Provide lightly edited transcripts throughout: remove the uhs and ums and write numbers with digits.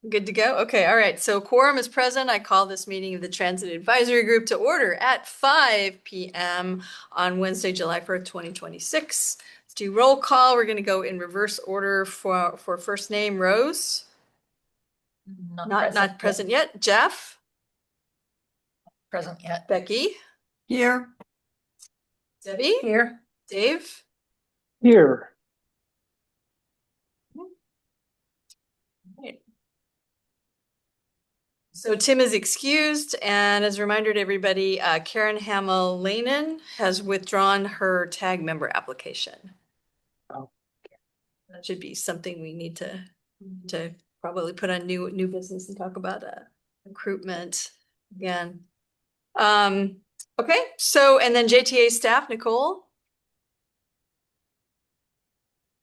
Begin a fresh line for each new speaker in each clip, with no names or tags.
Good to go? Okay, all right. So quorum is present. I call this meeting of the Transit Advisory Group to order at 5 p.m. on Wednesday, July 1st, 2026. Let's do roll call. We're going to go in reverse order for first name, Rose. Not present yet. Jeff,
Present yet.
Becky,
Here.
Debbie,
Here.
Dave.
Here.
Right. So Tim is excused, and as a reminder to everybody, Karen Hamill-Lanen has withdrawn her tag member application.
Oh.
That should be something we need to probably put on new business and talk about recruitment again. Okay, so and then JTA staff, Nicole.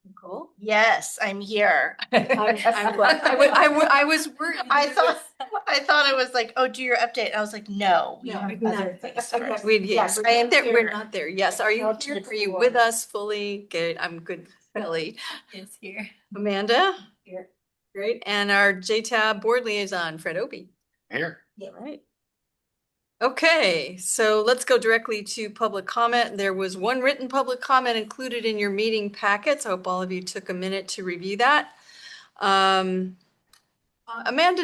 Nicole?
Yes, I'm here.
I'm glad. I was worried.
I thought it was like, oh, do your update. I was like, no, we have other things first. Yes, I am
We're
here.
not there. Yes, are you here? Are you with us fully? Good, I'm good. Kelly.
Is here.
Amanda?
Here.
Great, and our JTAB board liaison, Fred Opie.
Here.
Yeah, right. Okay, so let's go directly to public comment. There was one written public comment included in your meeting packets. I hope all of you took a minute to review that. Amanda,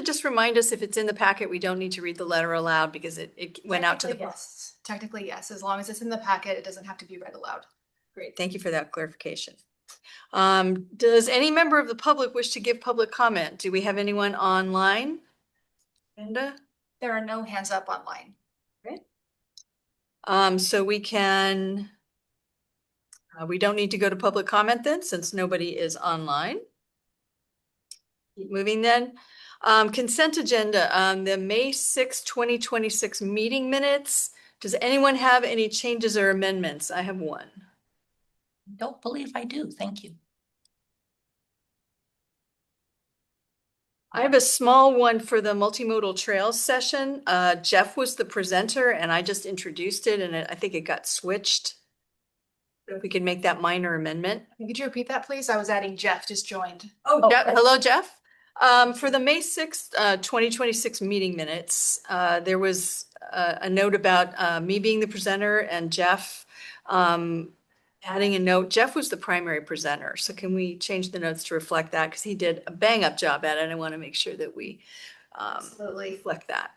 just remind us if it's in the packet, we don't need to read the letter aloud because it went out to the.
Yes, technically, yes. As long as it's in the packet, it doesn't have to be read aloud.
Great, thank you for that clarification. Does any member of the public wish to give public comment? Do we have anyone online? Amanda?
There are no hands up online.
So we can, we don't need to go to public comment then, since nobody is online. Keep moving then. Consent agenda, the May 6, 2026 meeting minutes. Does anyone have any changes or amendments? I have one.
Don't believe I do. Thank you.
I have a small one for the multimodal trails session. Jeff was the presenter and I just introduced it and I think it got switched. If we could make that minor amendment.
Could you repeat that, please? I was adding Jeff just joined.
Oh, hello, Jeff. For the May 6th, 2026 meeting minutes, there was a note about me being the presenter and Jeff adding a note. Jeff was the primary presenter, so can we change the notes to reflect that? Because he did a bang-up job at it. I want to make sure that we reflect that.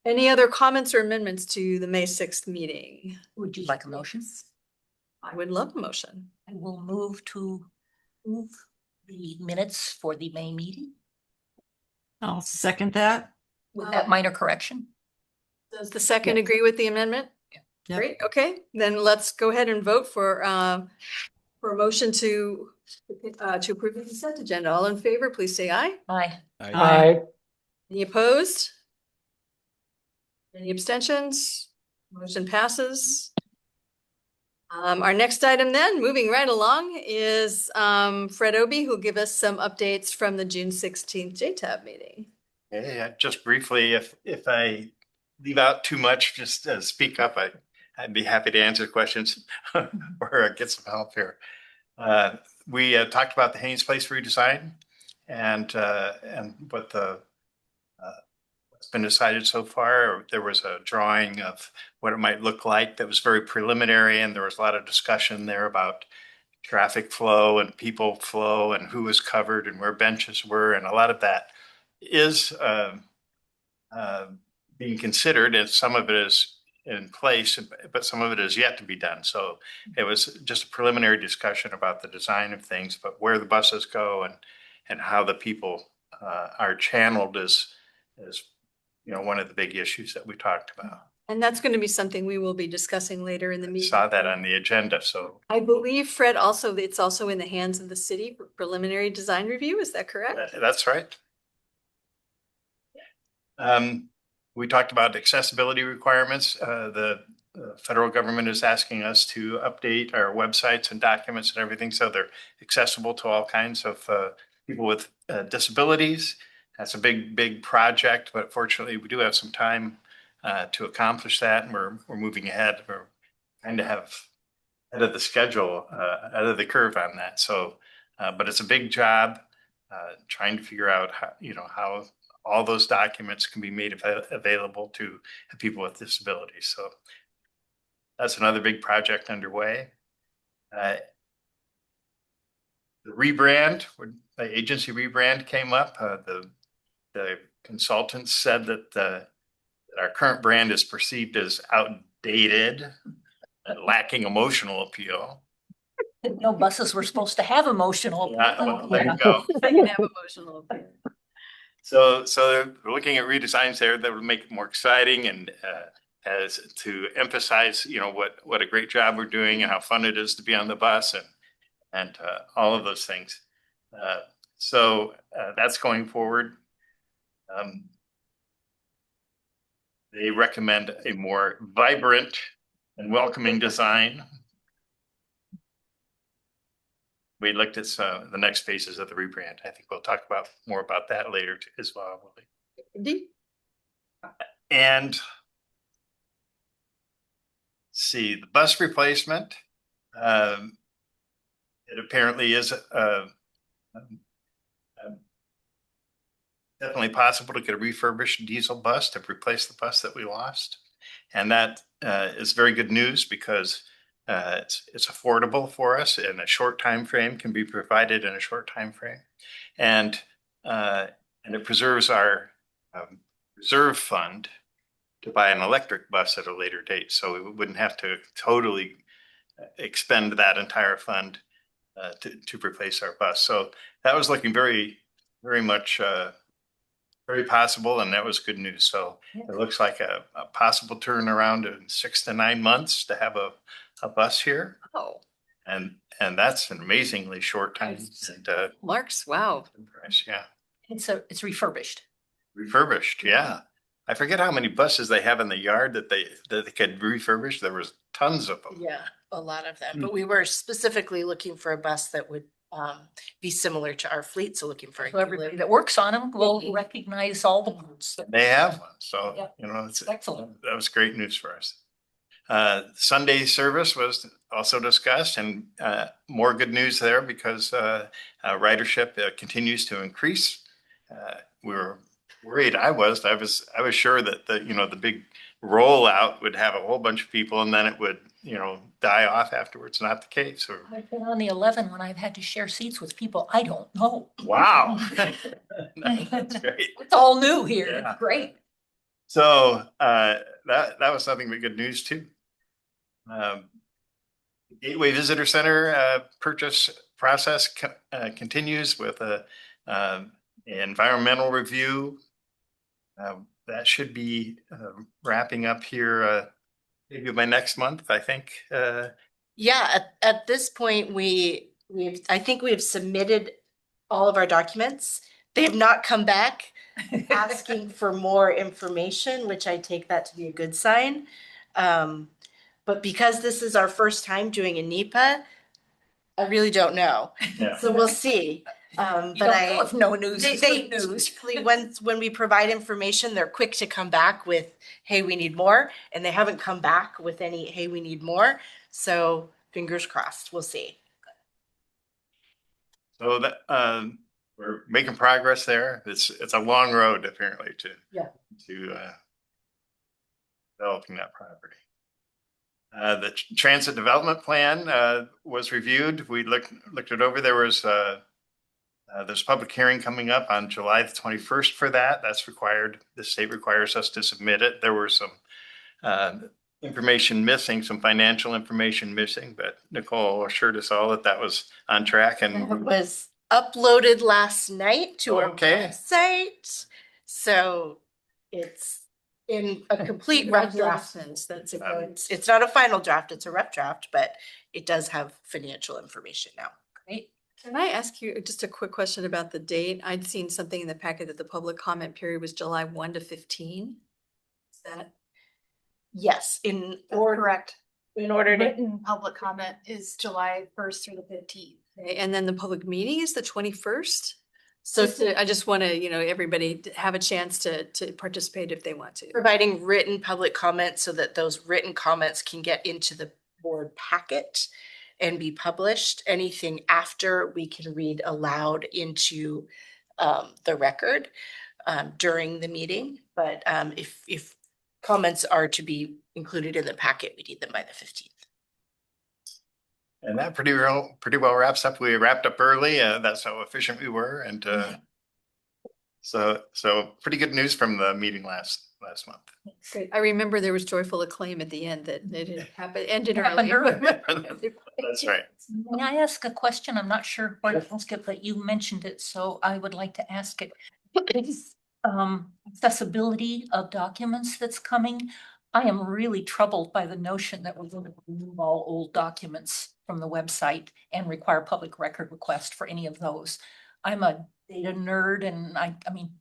Any other comments or amendments to the May 6th meeting?
Would you like a motion?
I would love a motion.
I will move to move the minutes for the May meeting
I'll second that.
with that minor correction.
Does the second agree with the amendment?
Yep.
Great, okay, then let's go ahead and vote for a motion to approve the consent agenda. All in favor, please say aye.
Aye.
Aye.
Any opposed? Any abstentions? Motion passes. Our next item then, moving right along, is Fred Opie, who'll give us some updates from the June 16th JTAB meeting.
Yeah, just briefly, if I leave out too much, just speak up. I'd be happy to answer questions or get some help here. We talked about the Haynes Place redesign and what what's been decided so far. There was a drawing of what it might look like that was very preliminary, and there was a lot of discussion there about traffic flow and people flow and who was covered and where benches were, and a lot of that is being considered, and some of it is in place, but some of it is yet to be done. So it was just a preliminary discussion about the design of things, but where the buses go and how the people are channeled is one of the big issues that we talked about.
And that's going to be something we will be discussing later in the meeting.
Saw that on the agenda, so.
I believe, Fred, it's also in the hands of the city for preliminary design review. Is that correct?
That's right. We talked about accessibility requirements. The federal government is asking us to update our websites and documents and everything so they're accessible to all kinds of people with disabilities. That's a big project, but fortunately we do have some time to accomplish that, and we're moving ahead. We're kind of have ahead of the schedule, ahead of the curve on that. So But it's a big job, trying to figure out how, how all those documents can be made available to people with disabilities. So that's another big project underway. The rebrand, the agency rebrand came up. The consultants said that our current brand is perceived as outdated and lacking emotional appeal.
Didn't know buses were supposed to have emotional.
Well, there you go.
They can have emotional opinion.
So we're looking at redesigns there that would make it more exciting and as to emphasize, what a great job we're doing and how fun it is to be on the bus and all of those things. So that's going forward. They recommend a more vibrant and welcoming design. We looked at the next phases of the rebrand. I think we'll talk more about that later as well.
Indeed.
And see, the bus replacement. It apparently is definitely possible to get a refurbished diesel bus to replace the bus that we lost. And that is very good news because it's affordable for us in a short time frame, can be provided in a short time frame. And it preserves our reserve fund to buy an electric bus at a later date. So we wouldn't have to totally expend that entire fund to replace our bus. So that was looking very, very much very possible, and that was good news. So it looks like a possible turnaround in 6 to 9 months to have a bus here.
Oh,
And that's an amazingly short time. And,
Marks, wow.
price, yeah.
It's refurbished.
Refurbished, yeah. I forget how many buses they have in the yard that they could refurbish. There was tons of them.
Yeah, a lot of them, but we were specifically looking for a bus that would be similar to our fleet, so looking for.
So everybody that works on them will recognize all the parts.
They have one, so,
Yeah.
it's
Excellent.
that was great news for us. Sunday service was also discussed and more good news there because ridership continues to increase. We were worried. I was sure that the big rollout would have a whole bunch of people and then it would, die off afterwards. Not the case.
I've been on the 11 when I've had to share seats with people I don't know.
Wow. That's great.
It's all new here.
Yeah.
It's great.
So that was nothing but good news too. Gateway Visitor Center purchase process continues with an environmental review. That should be wrapping up here maybe by next month, I think.
Yeah, at this point, I think we have submitted all of our documents. They have not come back asking for more information, which I take that to be a good sign. But because this is our first time doing a NEPA, I really don't know.
Yeah.
So we'll see.
You
But
don't know if no news is
they
good news.
typically, when we provide information, they're quick to come back with, hey, we need more. And they haven't come back with any, hey, we need more. So fingers crossed, we'll see.
So that we're making progress there. It's a long road apparently to developing that property. The transit development plan was reviewed. We looked it over. There's a public hearing coming up on July the 21st for that. That's required. The state requires us to submit it. There were some information missing, some financial information missing, but Nicole assured us all that was on track.
It
And
was uploaded last night to our
Okay.
website. So it's in a complete rough draft.
That's
It's not a final draft, it's a rough draft, but it does have financial information now.
Great.
Can I ask you just a quick question about the date? I'd seen something in the packet that the public comment period was July 1 to 15. Is that?
Yes,
Correct.
in order to,
Written public comment is July 1st through the 15th.
Okay, and then the public meeting is the 21st?
so
I just want to, everybody to have a chance to participate if they want to.
providing written public comments so that those written comments can get into the board packet. and be published. Anything after, we can read aloud into the record during the meeting. But if comments are to be included in the packet, we need them by the 15th.
And that pretty well wraps up. We wrapped up early. That's how efficient we were. And so pretty good news from the meeting last month.
Great. I remember there was joyful acclaim at the end that it ended
Happened
early.
That's right.
May I ask a question? I'm not sure where to ask it, but you mentioned it, so I would like to ask it. This, accessibility of documents that's coming. I am really troubled by the notion that we're going to remove all old documents from the website and require public record request for any of those. I'm a data nerd, and I mean,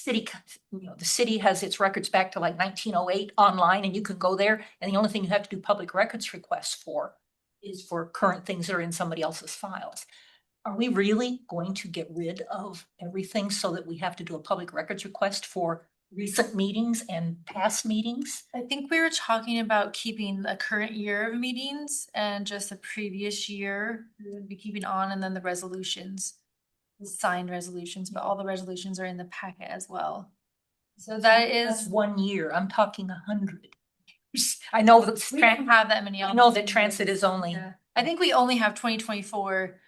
the city has its records back to like 1908 online, and you can go there, and the only thing you have to do public records requests for is for current things that are in somebody else's files. Are we really going to get rid of everything so that we have to do a public records request for recent meetings and past meetings?
I think we were talking about keeping the current year of meetings and just the previous year, we would be keeping on, and then the resolutions, the signed resolutions, but all the resolutions are in the packet as well. So
That's 1 year. I'm talking 100 years. I know that
we don't have that many.
I know that transit is only
Yeah. I think we only have 2024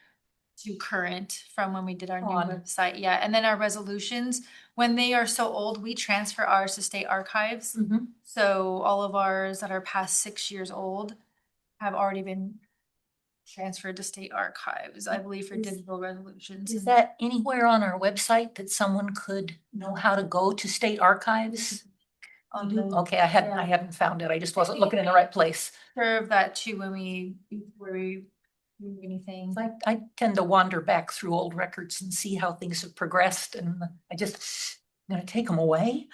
to current from when we did our new
On.
website. Yeah, and then our resolutions, when they are so old, we transfer ours to state archives.
Mhm.
So all of ours that are past 6 years old have already been transferred to state archives, I believe, for digital resolutions.
Is that anywhere on our website that someone could know how to go to state archives?
On the
Okay, I hadn't found it. I just wasn't looking in the right place.
curve that too when we move anything.
I tend to wander back through old records and see how things have progressed, and I'm gonna take them away.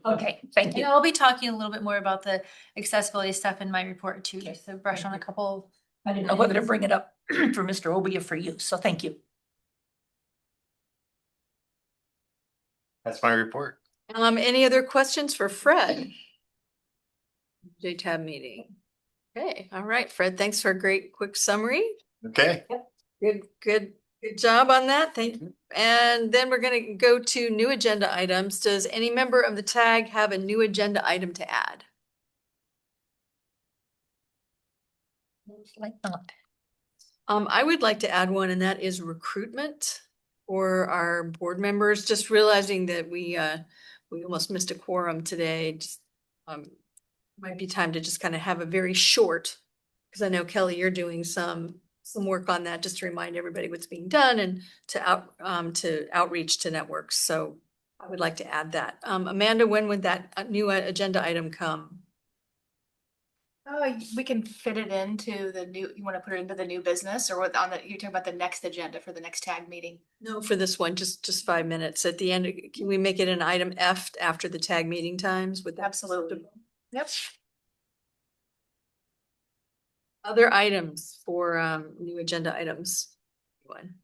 Okay, thank
And
you.
I'll be talking a little bit more about the accessibility stuff in my report too, just to brush on a couple.
I didn't know whether to bring it up for Mr. Obie or for you, so thank you.
That's my report.
Any other questions for Fred? JTAB meeting. Okay, all right, Fred, thanks for a great quick summary.
Okay.
Good job on that. Thank you. And then we're gonna go to new agenda items. Does any member of the TAG have a new agenda item to add?
Like not.
I would like to add one, and that is recruitment for our board members. Just realizing that we almost missed a quorum today. Just, might be time to just kind of have a very short, because I know Kelly, you're doing some work on that, just to remind everybody what's being done and to outreach to networks. So I would like to add that. Amanda, when would that new agenda item come?
Oh, we can fit it into the new, you want to put it into the new business, or what on the, you're talking about the next agenda for the next TAG meeting?
No, for this one, just 5 minutes. At the end, can we make it an item F after the TAG meeting times? Would that be
Absolutely.
acceptable?
Yep.
Other items for new agenda items? Anyone?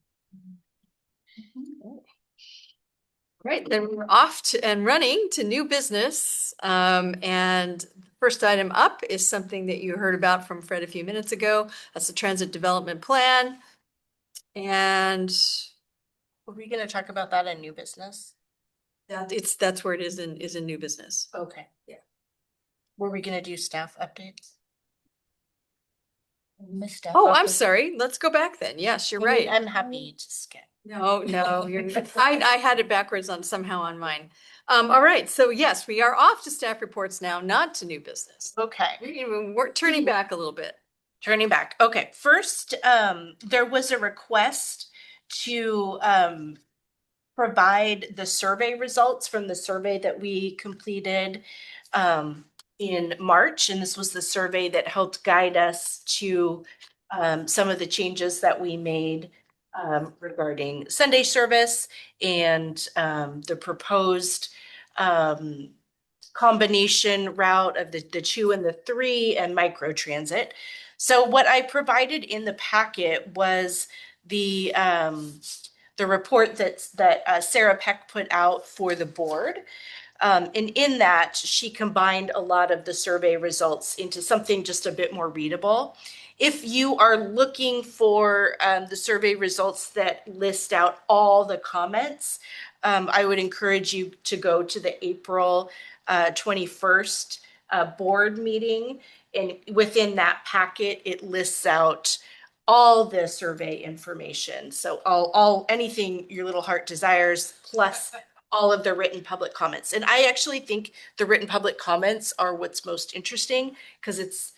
Right, then we're off to and running to new business. And the first item up is something that you heard about from Fred a few minutes ago. That's the transit development plan. And
Were we gonna talk about that in new business?
that's where it is in new business.
Okay. Yeah. Were we gonna do staff updates?
Missed out.
Oh, I'm sorry. Let's go back then. Yes, you're
I mean,
right.
I'm happy to skip.
No, I had it backwards somehow on mine. All right, so yes, we are off to staff reports now, not to new business.
Okay.
We're turning back a little bit.
Turning back. Okay, first, there was a request to provide the survey results from the survey that we completed in March. And this was the survey that helped guide us to some of the changes that we made regarding Sunday service and the proposed combination route of the 2 and the 3 and microtransit. So what I provided in the packet was the report that Sarah Peck put out for the board. And in that, she combined a lot of the survey results into something just a bit more readable. If you are looking for the survey results that list out all the comments, I would encourage you to go to the April 21st board meeting. And within that packet, it lists out all the survey information. So all anything your little heart desires, plus all of the written public comments. And I actually think the written public comments are what's most interesting because it's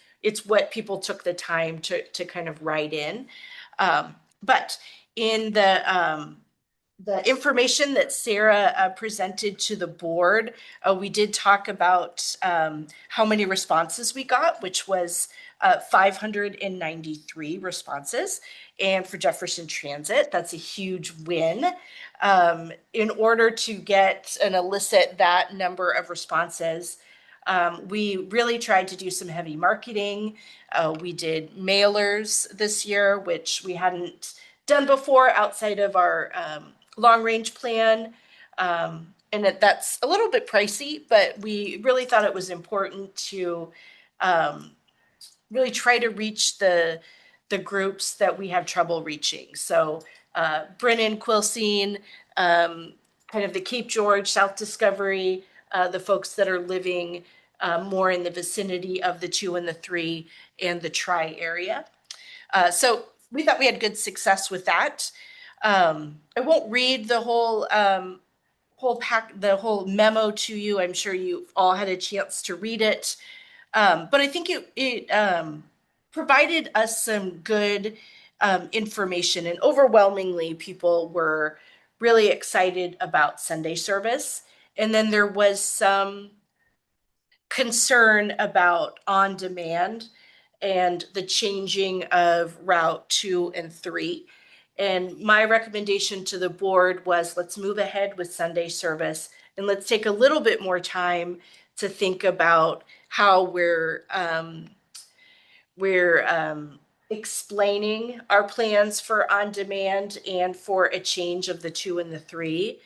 what people took the time to kind of write in. But in the information that Sarah presented to the board, we did talk about how many responses we got, which was 593 responses. And for Jefferson Transit, that's a huge win. In order to get and elicit that number of responses, we really tried to do some heavy marketing. We did mailers this year, which we hadn't done before outside of our long range plan. And that's a little bit pricey, but we really thought it was important to really try to reach the groups that we have trouble reaching. So Brennan, Quilcene, kind of the Cape George, South Discovery, the folks that are living more in the vicinity of the 2 and the 3 and the Tri area. So we thought we had good success with that. I won't read the whole memo to you. I'm sure you all had a chance to read it. But I think it provided us some good information, and overwhelmingly people were really excited about Sunday service. And then there was some concern about on demand and the changing of route 2 and 3. And my recommendation to the board was let's move ahead with Sunday service and let's take a little bit more time to think about how we're explaining our plans for on demand and for a change of the 2 and the 3.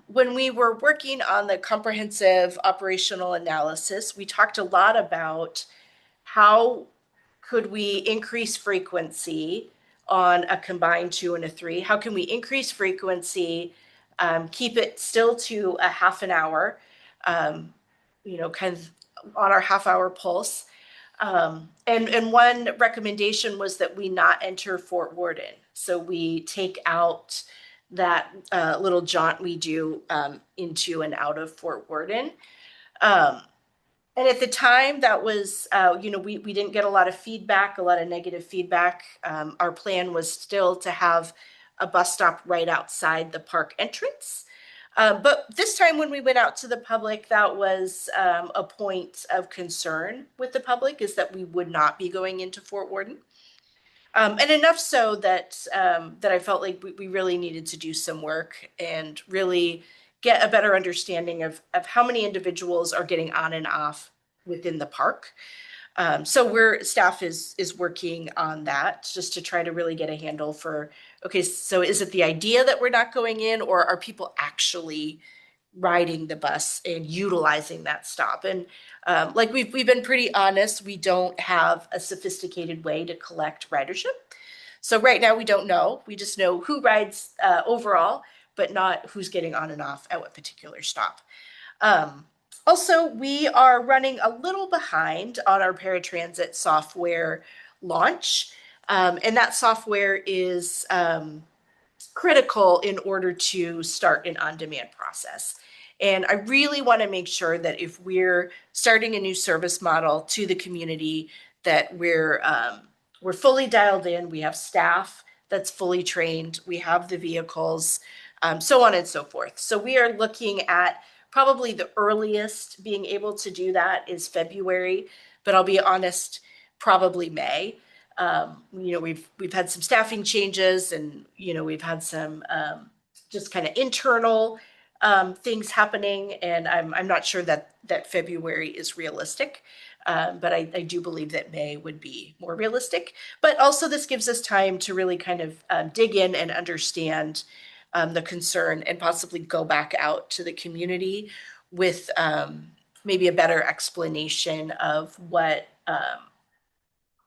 When we were working on the comprehensive operational analysis, we talked a lot about how could we increase frequency on a combined 2 and a 3? How can we increase frequency, keep it still to a half an hour, kind of on our half-hour pulse? And one recommendation was that we not enter Fort Worden. So we take out that little jaunt we do into and out of Fort Worden. And at the time that was, we didn't get a lot of feedback, a lot of negative feedback. Our plan was still to have a bus stop right outside the park entrance. But this time when we went out to the public, that was a point of concern with the public, is that we would not be going into Fort Worden. And enough so that I felt like we really needed to do some work and really get a better understanding of how many individuals are getting on and off within the park. So staff is working on that just to try to really get a handle for, okay, so is it the idea that we're not going in, or are people actually riding the bus and utilizing that stop? And like we've been pretty honest, we don't have a sophisticated way to collect ridership. So right now we don't know. We just know who rides overall, but not who's getting on and off at what particular stop. Also, we are running a little behind on our paratransit software launch. And that software is critical in order to start an on-demand process. And I really want to make sure that if we're starting a new service model to the community, that we're fully dialed in. We have staff that's fully trained. We have the vehicles, so on and so forth. So we are looking at probably the earliest being able to do that is February, but I'll be honest, probably May. We've had some staffing changes, and we've had some just kind of internal things happening, and I'm not sure that February is realistic, but I do believe that May would be more realistic. But also this gives us time to really kind of dig in and understand the concern, and possibly go back out to the community with maybe a better explanation of what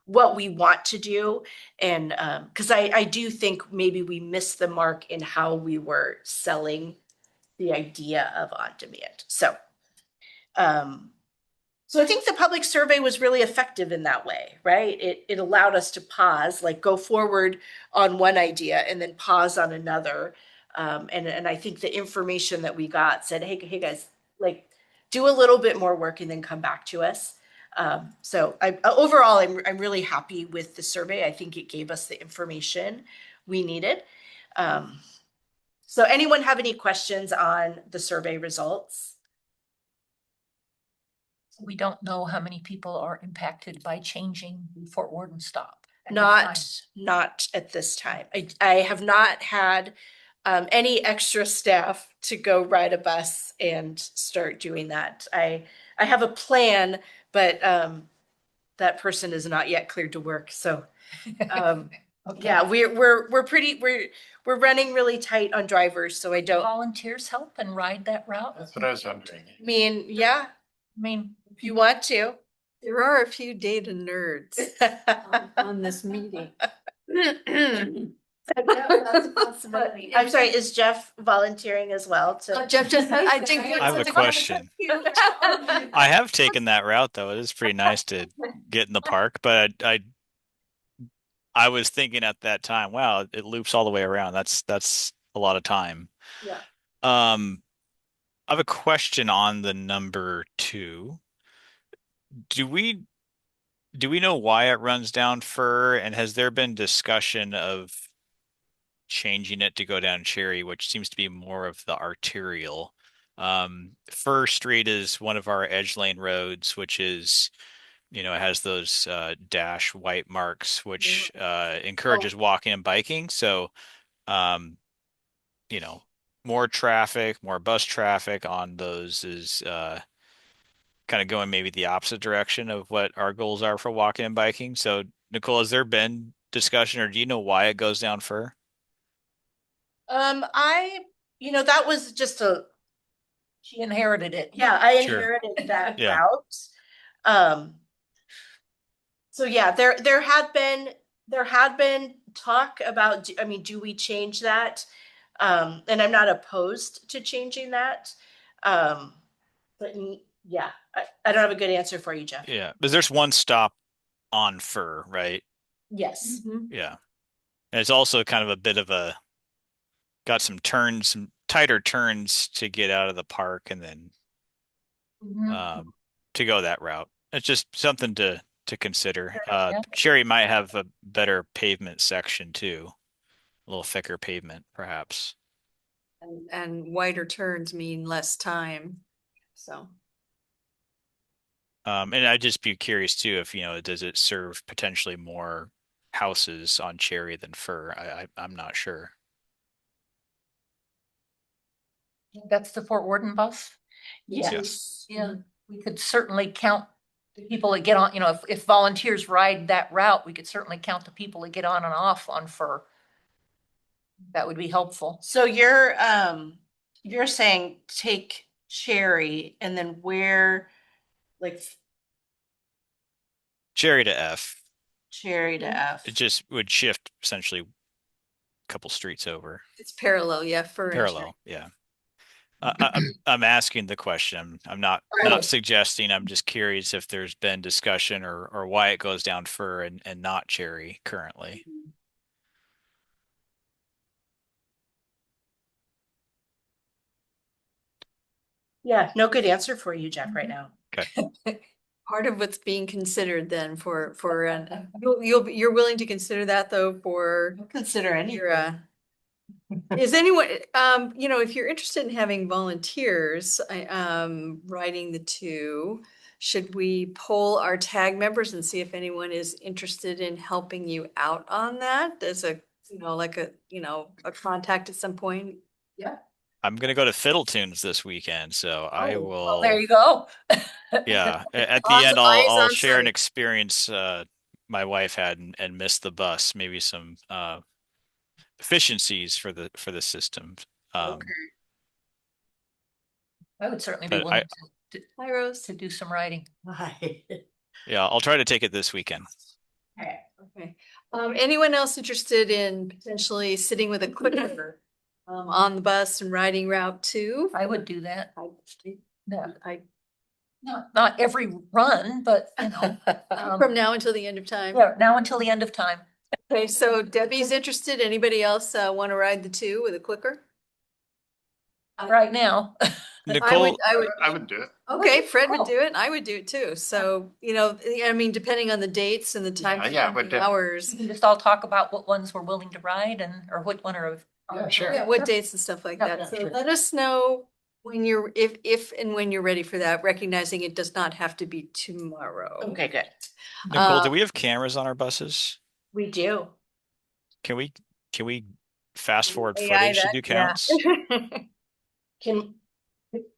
what we want to do. And because I do think maybe we missed the mark in how we were selling the idea of on demand. So I think the public survey was really effective in that way, right? It allowed us to pause, like go forward on one idea and then pause on another. And I think the information that we got said, hey guys, like do a little bit more work and then come back to us. So overall, I'm really happy with the survey. I think it gave us the information we needed. So anyone have any questions on the survey results?
We don't know how many people are impacted by changing the Fort Worden stop. at this time.
Not at this time. I have not had any extra staff to go ride a bus and start doing that. I have a plan, but that person is not yet cleared to work. So
Okay.
yeah, we're running really tight on drivers. So I don't.
Volunteers help and ride that route?
That's what I was wondering.
I mean, yeah,
I mean,
if you want to.
There are a few data nerds on this meeting.
I'm sorry, is Jeff volunteering as well to?
Jeff just, I think.
I have a question. I have taken that route though. It is pretty nice to get in the park, but I was thinking at that time, wow, it loops all the way around. That's a lot of time.
Yeah.
I have a question on the number 2. Do we know why it runs down Fur, and has there been discussion of changing it to go down Cherry, which seems to be more of the arterial? Fur Street is one of our edge lane roads, which is, it has those dash white marks, which encourages walking and biking. So, more traffic, more bus traffic on those is kind of going maybe the opposite direction of what our goals are for walking and biking. So, Nicole, has there been discussion, or do you know why it goes down Fur?
That was just
she inherited it.
yeah, I
Sure.
inherited that
Yeah.
route. So yeah, there had been talk about, do we change that? And I'm not opposed to changing that. But yeah, I don't have a good answer for you, Jeff.
Yeah, because there's one stop on Fur, right?
Yes.
Yeah. And it's also kind of a bit of got some turns, some tighter turns to get out of the park and then
Mhm.
to go that route. It's just something to consider.
Yeah.
Cherry might have a better pavement section too. A little thicker pavement, perhaps.
And wider turns mean less time, so.
And I'd just be curious too if, does it serve potentially more houses on Cherry than Fur? I'm not sure.
That's the Fort Worden bus?
Yes.
Yeah, we could certainly count the people that get on, if volunteers ride that route, we could certainly count the people that get on and off on Fur. That would be helpful.
So you're saying take Cherry and then where, like
Cherry to F.
Cherry to F.
It just would shift essentially a couple streets over.
It's parallel, yeah, for.
Parallel, yeah. I'm asking the question. I'm not suggesting. I'm just curious if there's been discussion or why it goes down Fur and not Cherry currently.
Yeah, no good answer for you, Jeff, right now.
Okay.
Part of what's being considered then you're willing to consider that though for
Consider any.
your, is anyone, if you're interested in having volunteers, riding the 2, should we poll our tag members and see if anyone is interested in helping you out on that as a contact at some point?
I'm gonna go to Fiddle Tunes this weekend, so I
Oh,
will.
well, there you go.
Yeah, at the
Eyes-
end,
eyes
I'll
on
share an
sight.
experience my wife had and missed the bus. Maybe some efficiencies for the system.
Okay.
I would certainly be
But
willing
Hi, Rose.
to do some riding.
Hi.
Yeah, I'll try to take it this weekend.
Okay. Anyone else interested in potentially sitting with a clicker on the bus and riding Route 2?
I would do that. No,
I,
not every run, but you know,
from now until the end of time.
yeah, now until the end of time.
Okay, so Debbie's interested. Anybody else want to ride the 2 with a clicker?
Right now.
Nicole,
I would do it.
Okay, Fred would
Oh.
do it and I would do it too. So, you know, I mean, depending on the dates and the time,
Yeah, I would do.
hours,
We can just all talk about what ones we're willing to ride or what one are.
Yeah, sure.
yeah, what dates and stuff like
Yeah,
that.
yeah,
So
sure.
let us know when you're, if and when you're ready for that, recognizing it does not have to be tomorrow.
Okay, good.
Nicole, do
Um,
we have cameras on our buses?
We do.
Can we fast forward
AI
footage to
that,
do
yeah.
counts?
Can,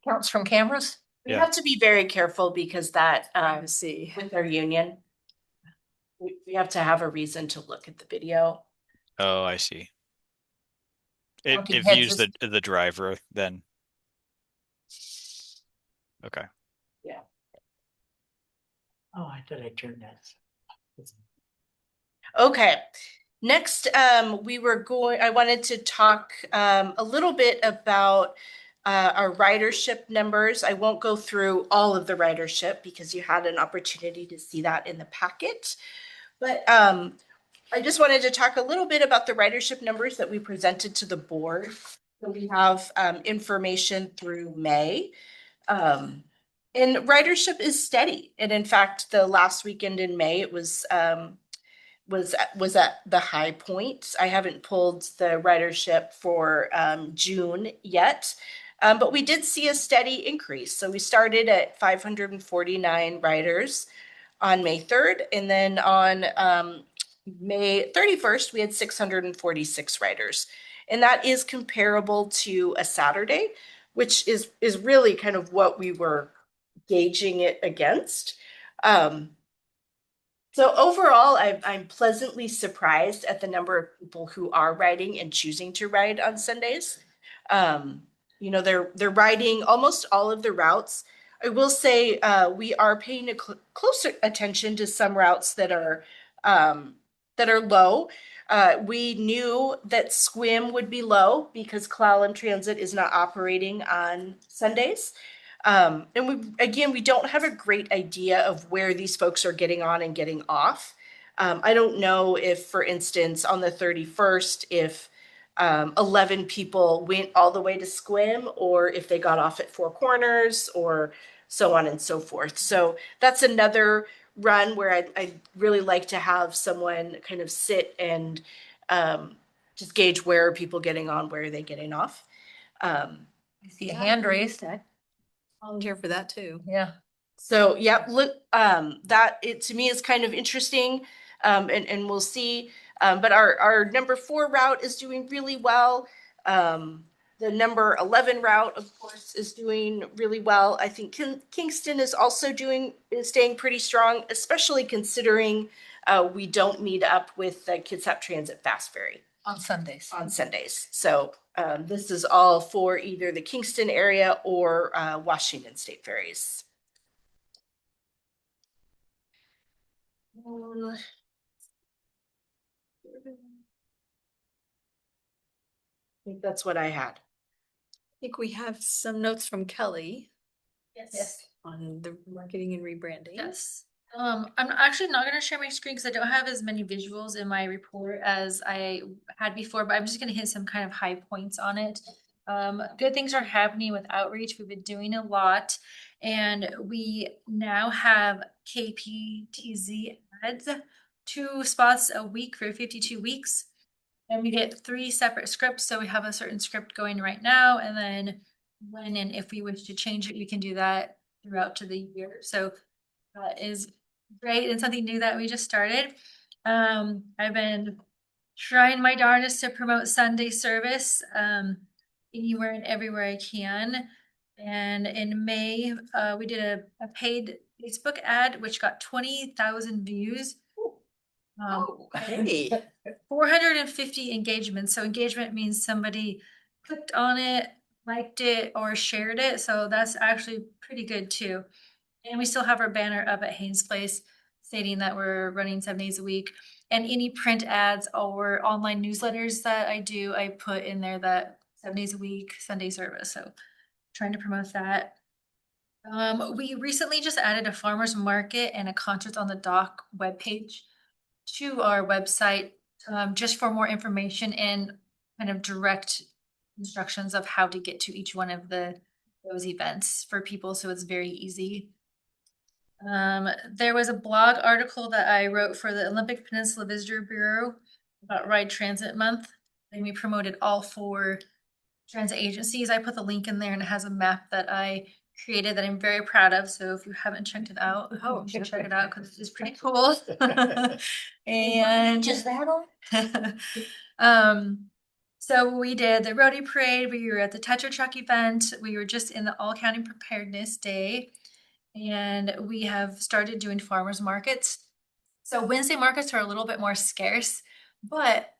Counts from cameras?
we
Yeah.
have to be very careful because that,
Privacy.
with our union, we have to have a reason to look at the video.
Oh, I see. It
Counting heads
views
is-
the driver then. Okay.
Oh, I thought I turned that.
Okay, next, I wanted to talk a little bit about our ridership numbers. I won't go through all of the ridership because you had an opportunity to see that in the packet. But I just wanted to talk a little bit about the ridership numbers that we presented to the board. So we have information through May. And ridership is steady. And in fact, the last weekend in May, it was at the high point. I haven't pulled the ridership for June yet, but we did see a steady increase. So we started at 549 riders on May 3rd, and then on May 31st, we had 646 riders. And that is comparable to a Saturday, which is really kind of what we were gauging it against. So overall, I'm pleasantly surprised at the number of people who are riding and choosing to ride on Sundays. You know, they're riding almost all of the routes. I will say we are paying closer attention to some routes that are low. We knew that Squim would be low because Clallam Transit is not operating on Sundays. And we don't have a great idea of where these folks are getting on and getting off. I don't know if, for instance, on the 31st, if 11 people went all the way to Squim or if they got off at Four Corners or so on and so forth. So that's another run where I'd really like to have someone kind of sit and just gauge where are people getting on, where are they getting off.
I see a hand raised.
Volunteer for that too.
Yeah.
So yeah, look, that it to me is kind of interesting, and we'll see. But our number 4 route is doing really well. The number 11 route, of course, is doing really well. I think Kingston is also staying pretty strong, especially considering we don't meet up with the Kitsap Transit Fast Ferry
On Sundays.
on Sundays. So this is all for either the Kingston area or Washington State ferries. I think that's what I had.
I think we have some notes from Kelly
Yes.
on the marketing and rebranding.
Yes. I'm actually not gonna share my screen because I don't have as many visuals in my report as I had before, but I'm just gonna hit some kind of high points on it. Good things are happening with outreach. We've been doing a lot, and we now have KPTZ ads, 2 spots a week for 52 weeks. And we get 3 separate scripts, so we have a certain script going right now, and then when and if we wish to change it, we can do that throughout to the year. So that is great and something new that we just started. I've been trying my darndest to promote Sunday service anywhere and everywhere I can. And in May, we did a paid Facebook ad, which got 20,000 views.
Hey,
450 engagements. So engagement means somebody clicked on it, liked it, or shared it. So that's actually pretty good too. And we still have our banner up at Haynes Place stating that we're running 7 days a week. And any print ads or online newsletters that I do, I put in there that 7 days a week, Sunday service. So trying to promote that. We recently just added a farmer's market and a Concerts on the Dock webpage to our website, just for more information and kind of direct instructions of how to get to each one of those events for people, so it's very easy. There was a blog article that I wrote for the Olympic Peninsula Visitor Bureau about Ride Transit Month, and we promoted all 4 transit agencies. I put the link in there, and it has a map that I created that I'm very proud of. So if you haven't checked it out, you should check it out because it's pretty cool. And
Just that all?
So we did the roadie parade, we were at the Tetra Truck event, we were just in the All County Preparedness Day, and we have started doing farmers markets. So Wednesday markets are a little bit more scarce, but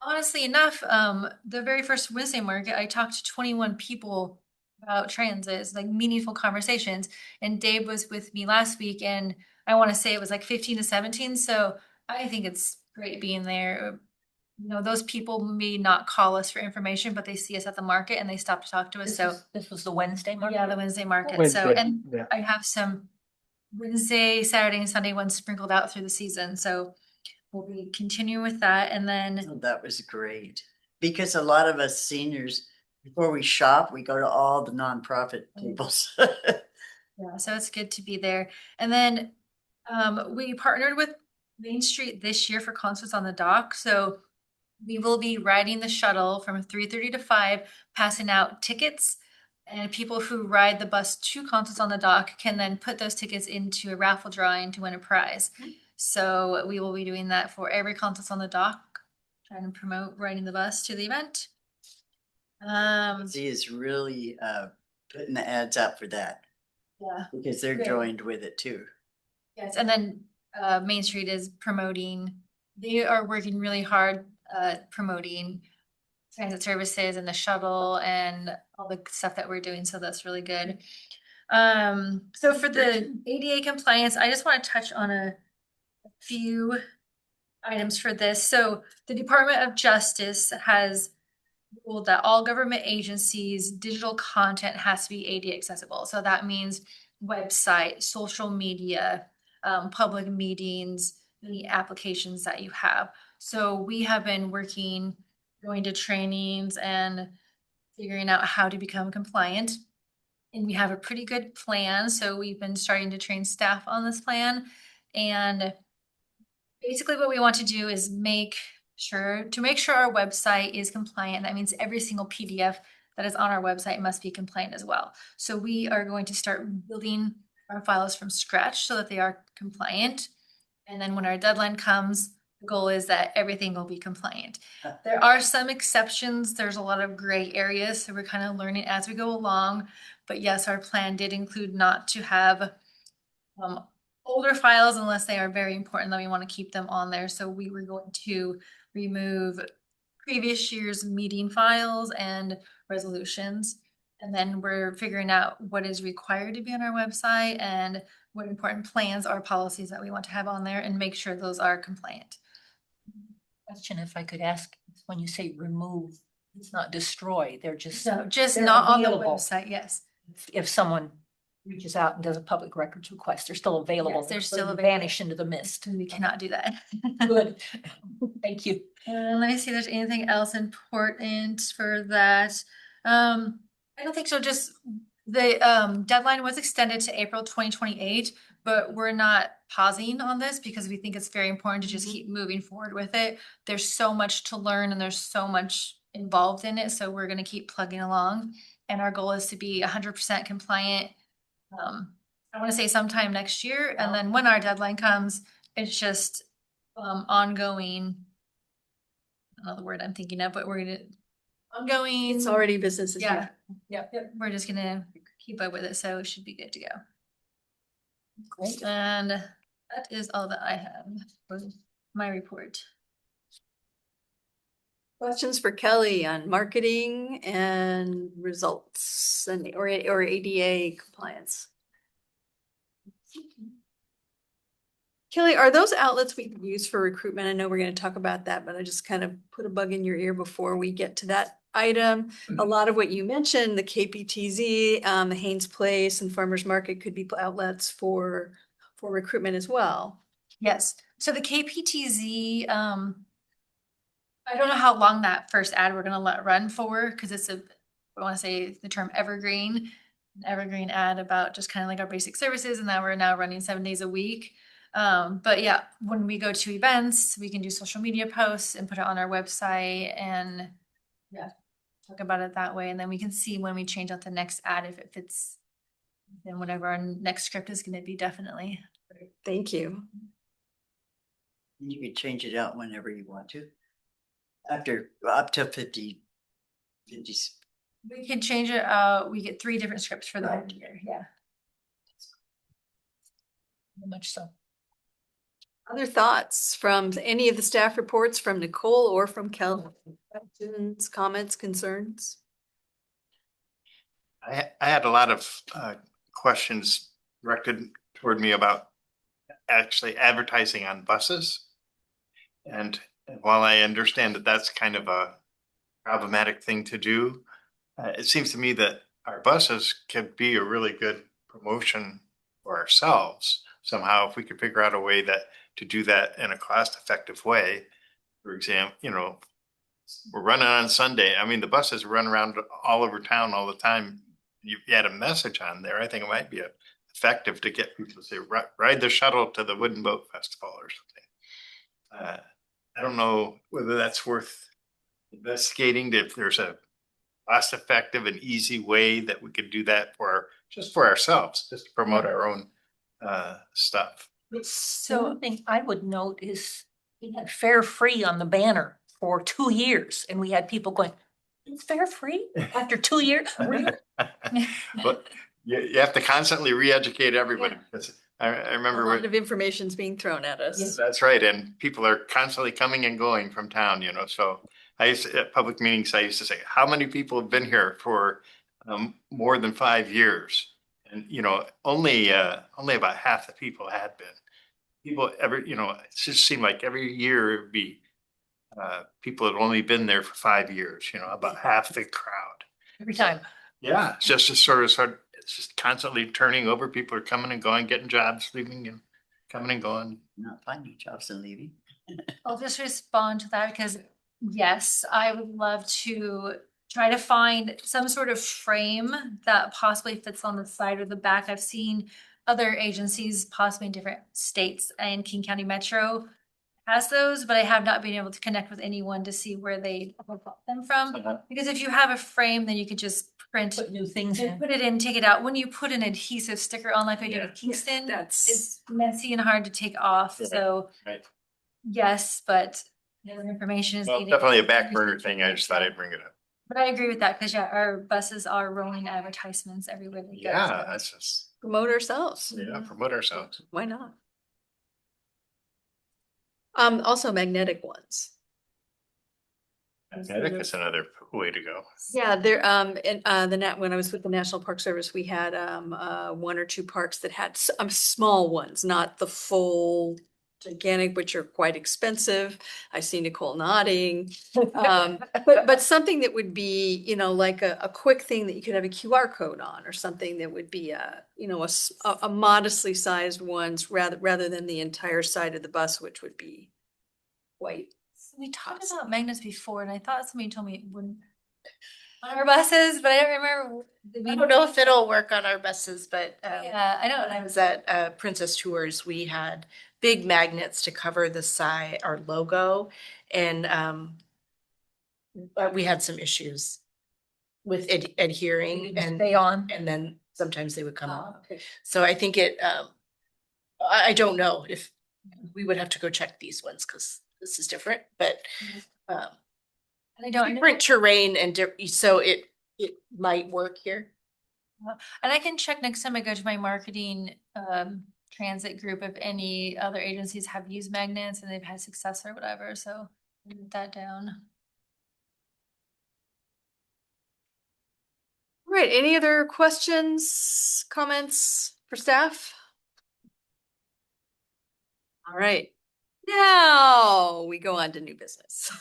honestly enough, the very first Wednesday market, I talked to 21 people about transits, like meaningful conversations. And Dave was with me last week, and I want to say it was like 15 to 17. So I think it's great being there. You know, those people may not call us for information, but they see us at the market and they stop to talk to us. So
This was the Wednesday market?
yeah, the Wednesday market. So,
Wednesday,
and
yeah.
I have some Wednesday, Saturday, and Sunday ones sprinkled out through the season. So we'll be continuing with that. And then
Oh, that was great, because a lot of us seniors, before we shop, we go to all the nonprofit tables.
yeah, so it's good to be there. And then we partnered with Main Street this year for Concerts on the Dock. So we will be riding the shuttle from 3:30 to 5, passing out tickets. And people who ride the bus to Concerts on the Dock can then put those tickets into a raffle drawing to win a prize. So we will be doing that for every Concerts on the Dock, trying to promote riding the bus to the event.
He is really putting the ads out for that,
Yeah.
because they're
Great.
joined with it too.
Yes, and then Main Street is promoting, they are working really hard promoting transit services and the shuttle and all the stuff that we're doing, so that's really good. So for the ADA compliance, I just want to touch on a few items for this. So the Department of Justice has ruled that all government agencies' digital content has to be ADA accessible. So that means website, social media, public meetings, any applications that you have. So we have been working, going to trainings and figuring out how to become compliant. And we have a pretty good plan. So we've been starting to train staff on this plan. And basically what we want to do is make sure our website is compliant. That means every single PDF that is on our website must be compliant as well. So we are going to start building our files from scratch so that they are compliant. And then when our deadline comes, the goal is that everything will be compliant. There are some exceptions. There's a lot of gray areas, so we're kind of learning as we go along. But yes, our plan did include not to have older files unless they are very important, that we want to keep them on there. So we were going to remove previous year's meeting files and resolutions. And then we're figuring out what is required to be on our website and what important plans or policies that we want to have on there, and make sure those are compliant.
Question, if I could ask, when you say remove, it's not destroy, they're just.
So just
They're
not on the
available.
website, yes.
If someone reaches out and does a public records request, they're still available.
Yes, they're
They
still
don't
available.
Vanish into the mist.
We cannot do that.
Good. Thank you.
Let me see if there's anything else important for that. I don't think so. Just the deadline was extended to April 2028, but we're not pausing on this because we think it's very important to just keep moving forward with it. There's so much to learn and there's so much involved in it, so we're going to keep plugging along. And our goal is to be 100% compliant. I want to say sometime next year, and then when our deadline comes, it's just ongoing. I don't know the word I'm thinking of, but we're gonna ongoing.
It's already business as usual.
Yep. We're just gonna keep up with it, so it should be good to go.
Great.
And that is all that I have for my report.
Questions for Kelly on marketing and results and or ADA compliance? Kelly, are those outlets we can use for recruitment? I know we're going to talk about that, but I just kind of put a bug in your ear before we get to that item. A lot of what you mentioned, the KPTZ, the Haynes Place and Farmers Market could be outlets for recruitment as well.
Yes, so the KPTZ, I don't know how long that first ad we're gonna let run for, because it's I wanna say the term evergreen. An evergreen ad about just kind of like our basic services and that we're now running 7 days a week. But yeah, when we go to events, we can do social media posts and put it on our website and yeah, talk about it that way. And then we can see when we change out the next ad if it fits in whatever our next script is gonna be, definitely.
Thank you.
You could change it out whenever you want to. After, up to 50.
We can change it, we get 3 different scripts for the whole year, yeah.
Very much so.
Other thoughts from any of the staff reports from Nicole or from Kelly? Questions, comments, concerns?
I had a lot of questions directed toward me about actually advertising on buses. And while I understand that that's kind of a problematic thing to do, it seems to me that our buses could be a really good promotion for ourselves somehow if we could figure out a way to do that in a cost-effective way. For example, we're running on Sunday. I mean, the buses run around all over town all the time. You had a message on there. I think it might be effective to get people to say, ride the shuttle to the Wooden Boat Festival or something. I don't know whether that's worth investigating, if there's a cost-effective and easy way that we could do that just for ourselves, just to promote our own stuff.
So one thing I would note is we had fare free on the banner for 2 years and we had people going, it's fare free after 2 years? Really?
But you have to constantly re-educate everybody. Because I
A
remember
lot of information's being thrown at us.
that's right. And people are constantly coming and going from town, so at public meetings, I used to say, how many people have been here for more than 5 years? And, only about half the people had been. It just seemed like every year it'd be people had only been there for 5 years, about half the crowd.
Every time.
Yeah, it's just it's just constantly turning over. People are coming and going, getting jobs, leaving and coming and going.
Not finding jobs and leaving.
I'll just respond to that because yes, I would love to try to find some sort of frame that possibly fits on the side or the back. I've seen other agencies, possibly in different states and King County Metro has those, but I have not been able to connect with anyone to see where they got them from. Because if you have a frame, then you could just print
Put new things in.
put it in, take it out. When you put an adhesive sticker on like I did
Yeah.
with Kingston,
That's
it's messy and hard to take off.
Right.
So
Right.
yes, but the information is
Well,
needed.
definitely a back burner thing. I just thought I'd bring it up.
But I agree with that because yeah, our buses are rolling advertisements everywhere they go.
Yeah,
so-
that's just,
promote ourselves.
promote ourselves.
Why not? Also magnetic ones.
Magnetic is another way to go.
Yeah, there, when I was with the National Park Service, we had, 1 or 2 parks that had small ones, not the full gigantic, which are quite expensive. I see Nicole nodding. But something that would be, like a quick thing that you could have a QR code on or something that would be a modestly sized ones rather than the entire side of the bus, which would be quite.
We talked about magnets before and I thought somebody told me it wouldn't on our buses, but I don't remember.
I don't know if it'll work on our buses, but
Yeah, I know.
when I was at Princess Tours, we had big magnets to cover the side, our logo, and we had some issues with adhering and
Stay on.
and then sometimes they would come off.
Oh, okay.
So I think I don't know if we would have to go check these ones because this is different, but
And I don't.
different terrain and so it might work here.
And I can check next time I go to my marketing transit group if any other agencies have used magnets and they've had success or whatever. So note that down.
All right, any other questions, comments for staff? All right. Now we go on to new business.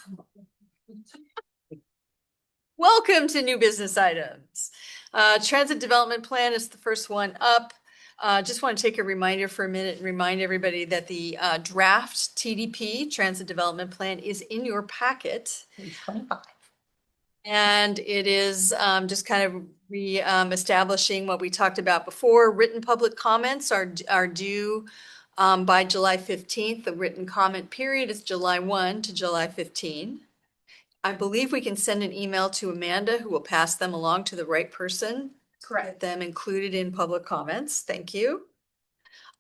Welcome to new business items. Transit Development Plan is the first one up. Just want to take a reminder for a minute and remind everybody that the draft TDP, Transit Development Plan, is in your packet.
Page 25.
And it is just kind of establishing what we talked about before. Written public comments are due by July 15th. The written comment period is July 1 to July 15. I believe we can send an email to Amanda, who will pass them along to the right person. Get them included in public comments. Thank you.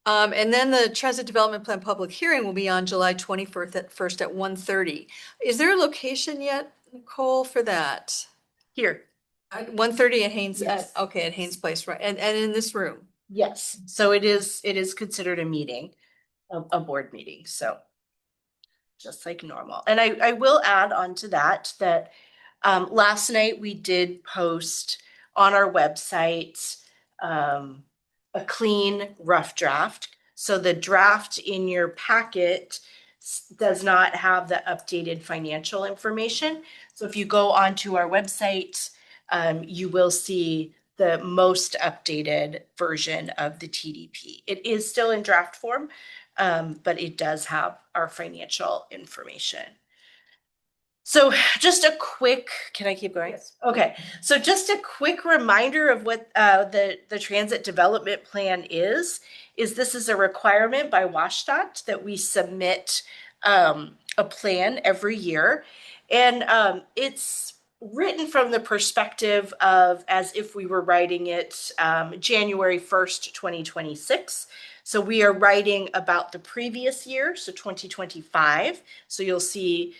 And then the Transit Development Plan public hearing will be on July 21st at 1:30. Is there a location yet, Nicole, for that?
Here.
1:30 at Haynes,
Yes.
okay, at Haynes Place, right, and in this room.
Yes, so it is considered a meeting, a board meeting, so just like normal. And I will add on to that, last night we did post on our website a clean rough draft. So the draft in your packet does not have the updated financial information. So if you go onto our website, you will see the most updated version of the TDP. It is still in draft form, but it does have our financial information. So just a quick, can I keep going? Yes. Okay, so just a quick reminder of what the Transit Development Plan is this is a requirement by WashDOT that we submit a plan every year. And it's written from the perspective of as if we were writing it January 1st, 2026. So we are writing about the previous year, so 2025. So you'll see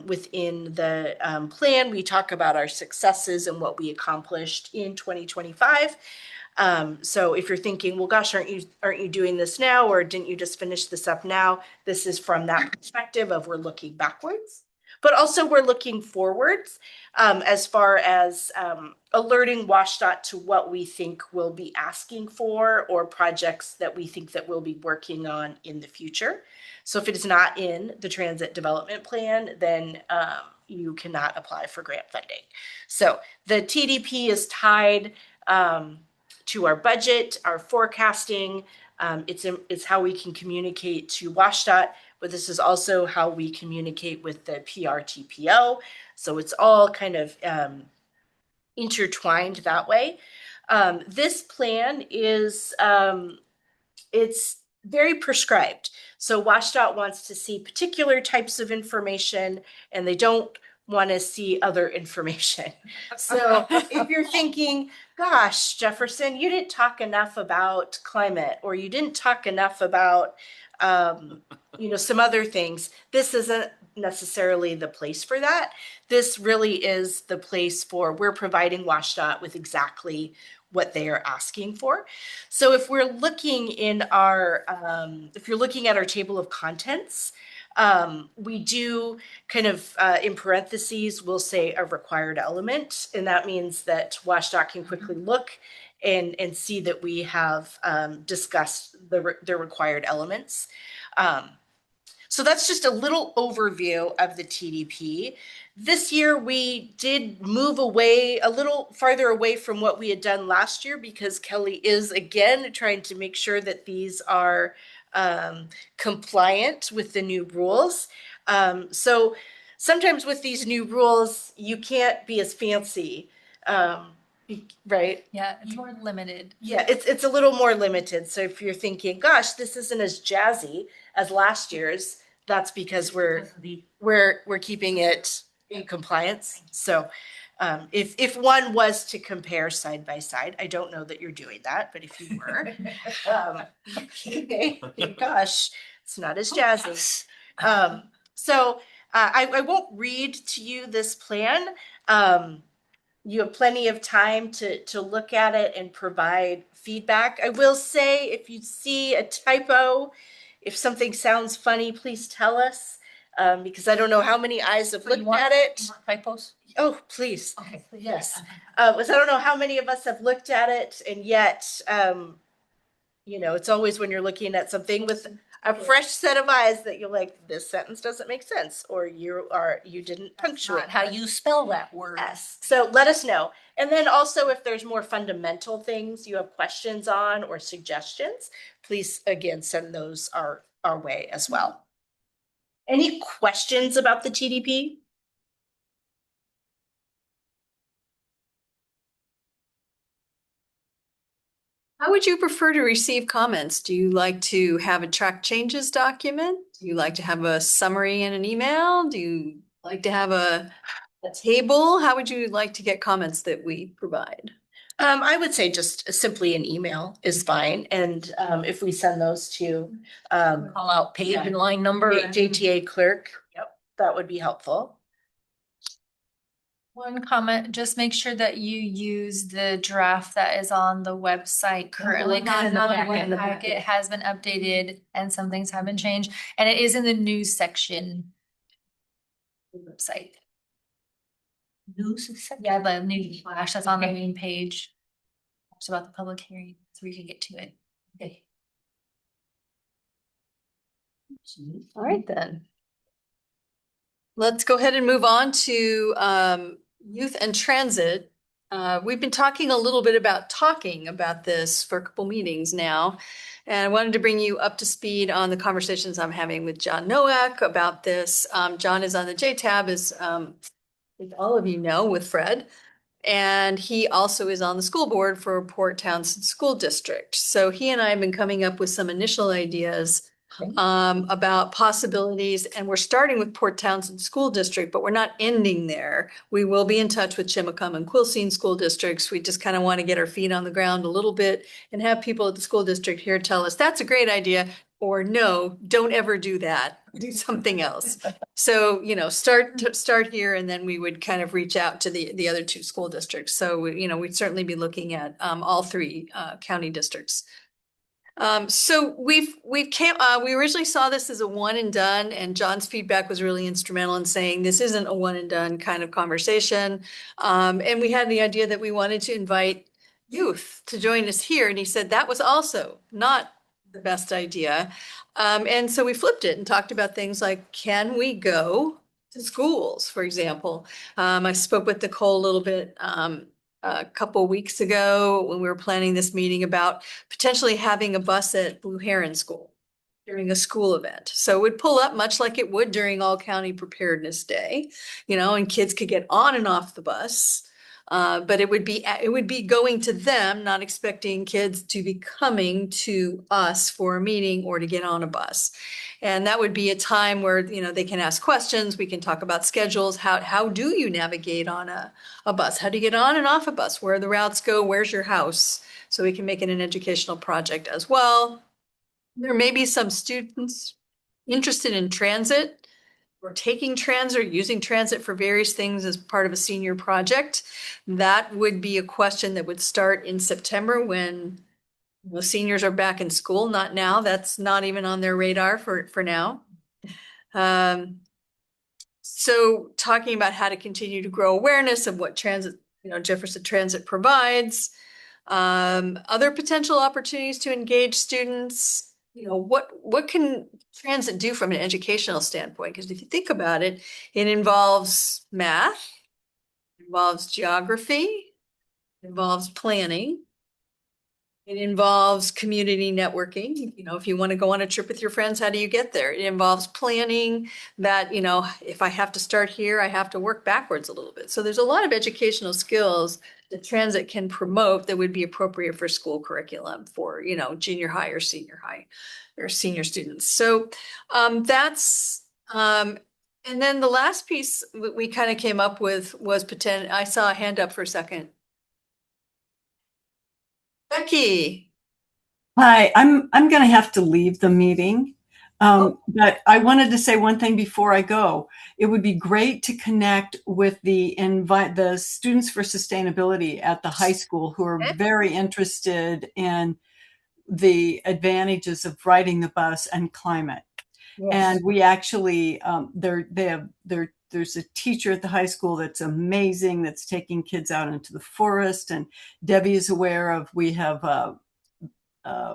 within the plan, we talk about our successes and what we accomplished in 2025. So if you're thinking, well, gosh, aren't you doing this now, or didn't you just finish this up now? This is from that perspective of we're looking backwards, but also we're looking forwards as far as alerting WashDOT to what we think we'll be asking for or projects that we think that we'll be working on in the future. So if it is not in the Transit Development Plan, then you cannot apply for grant funding. So the TDP is tied to our budget, our forecasting. It's how we can communicate to WashDOT, but this is also how we communicate with the PRTPO. So it's all kind of intertwined that way. This plan is, it's very prescribed. So WashDOT wants to see particular types of information and they don't want to see other information. So if you're thinking, gosh, Jefferson, you didn't talk enough about climate, or you didn't talk enough about, some other things, this isn't necessarily the place for that. This really is the place for, we're providing WashDOT with exactly what they are asking for. So if we're looking in our, if you're looking at our table of contents, we do kind of in parentheses, we'll say a required element. And that means that WashDOT can quickly look and see that we have discussed the required elements. So that's just a little overview of the TDP. This year, we did move away a little farther away from what we had done last year because Kelly is again trying to make sure that these are compliant with the new rules. So sometimes with these new rules, you can't be as fancy, right?
Yeah, it's more limited.
Yeah, it's a little more limited. So if you're thinking, gosh, this isn't as jazzy as last year's, that's because we're keeping it in compliance. So if one was to compare side by side, I don't know that you're doing that, but if you were, okay, gosh, it's not as jazzy. So I won't read to you this plan. You have plenty of time to look at it and provide feedback. I will say, if you see a typo, if something sounds funny, please tell us, because I don't know how many eyes have looked at it.
Typos?
Oh, please.
Okay.
Yes. I don't know how many of us have looked at it, and yet, it's always when you're looking at something with a fresh set of eyes that you're like, this sentence doesn't make sense, or you didn't punctuate.
Not how you spell that word.
Yes, so let us know. And then also if there's more fundamental things you have questions on or suggestions, please again send those our way as well. Any questions about the TDP?
How would you prefer to receive comments? Do you like to have a track changes document? Do you like to have a summary in an email? Do you like to have a table? How would you like to get comments that we provide?
I would say just simply an email is fine. And if we send those to
Call out page and line number.
JTA clerk, yep, that would be helpful.
One comment, just make sure that you use the draft that is on the website currently.
not in the
Not
packet.
in the packet has been updated and some things have been changed, and it is in the news section. of the Website.
News section.
Yeah, the news flash that's on the main page. It's about the public hearing, so we can get to it.
Okay.
All right, then. Let's go ahead and move on to youth and transit. We've been talking a little bit about this for a couple meetings now. And I wanted to bring you up to speed on the conversations I'm having with John Nowak about this. John is on the JTAB, as all of you know, with Fred. And he also is on the school board for Port Townsend School District. So he and I have been coming up with some initial ideas about possibilities, and we're starting with Port Townsend School District, but we're not ending there. We will be in touch with Chimacum and Quilcene school districts. We just kind of want to get our feet on the ground a little bit and have people at the school district here tell us that's a great idea, or no, don't ever do that. Do something else. So, start here, and then we would kind of reach out to the other two school districts. So, we'd certainly be looking at all three county districts. So we originally saw this as a one and done, and John's feedback was really instrumental in saying this isn't a one and done kind of conversation. And we had the idea that we wanted to invite youth to join us here. And he said that was also not the best idea. And so we flipped it and talked about things like, can we go to schools, for example? I spoke with Nicole a little bit a couple weeks ago when we were planning this meeting about potentially having a bus at Blue Heron School during a school event. So it would pull up much like it would during All County Preparedness Day, and kids could get on and off the bus. But it would be going to them, not expecting kids to be coming to us for a meeting or to get on a bus. And that would be a time where, they can ask questions. We can talk about schedules. How do you navigate on a bus? How do you get on and off a bus? Where the routes go? Where's your house? So we can make it an educational project as well. There may be some students interested in transit or taking transit or using transit for various things as part of a senior project. That would be a question that would start in September when the seniors are back in school. Not now. That's not even on their radar for now. So talking about how to continue to grow awareness of what transit, Jefferson Transit provides, other potential opportunities to engage students. What can transit do from an educational standpoint? Because if you think about it, it involves math, it involves geography, it involves planning, it involves community networking. If you want to go on a trip with your friends, how do you get there? It involves planning that, if I have to start here, I have to work backwards a little bit. So there's a lot of educational skills that transit can promote that would be appropriate for school curriculum for, junior high or senior high or senior students. So that's, and then the last piece we kind of came up with was potential. I saw a hand up for a second. Becky.
Hi, I'm going to have to leave the meeting. But I wanted to say one thing before I go. It would be great to connect with the Students for Sustainability at the high school who are very interested in the advantages of riding the bus and climate. Yes. And we actually, there's a teacher at the high school that's amazing, that's taking kids out into the forest. And Debbie is aware of, we have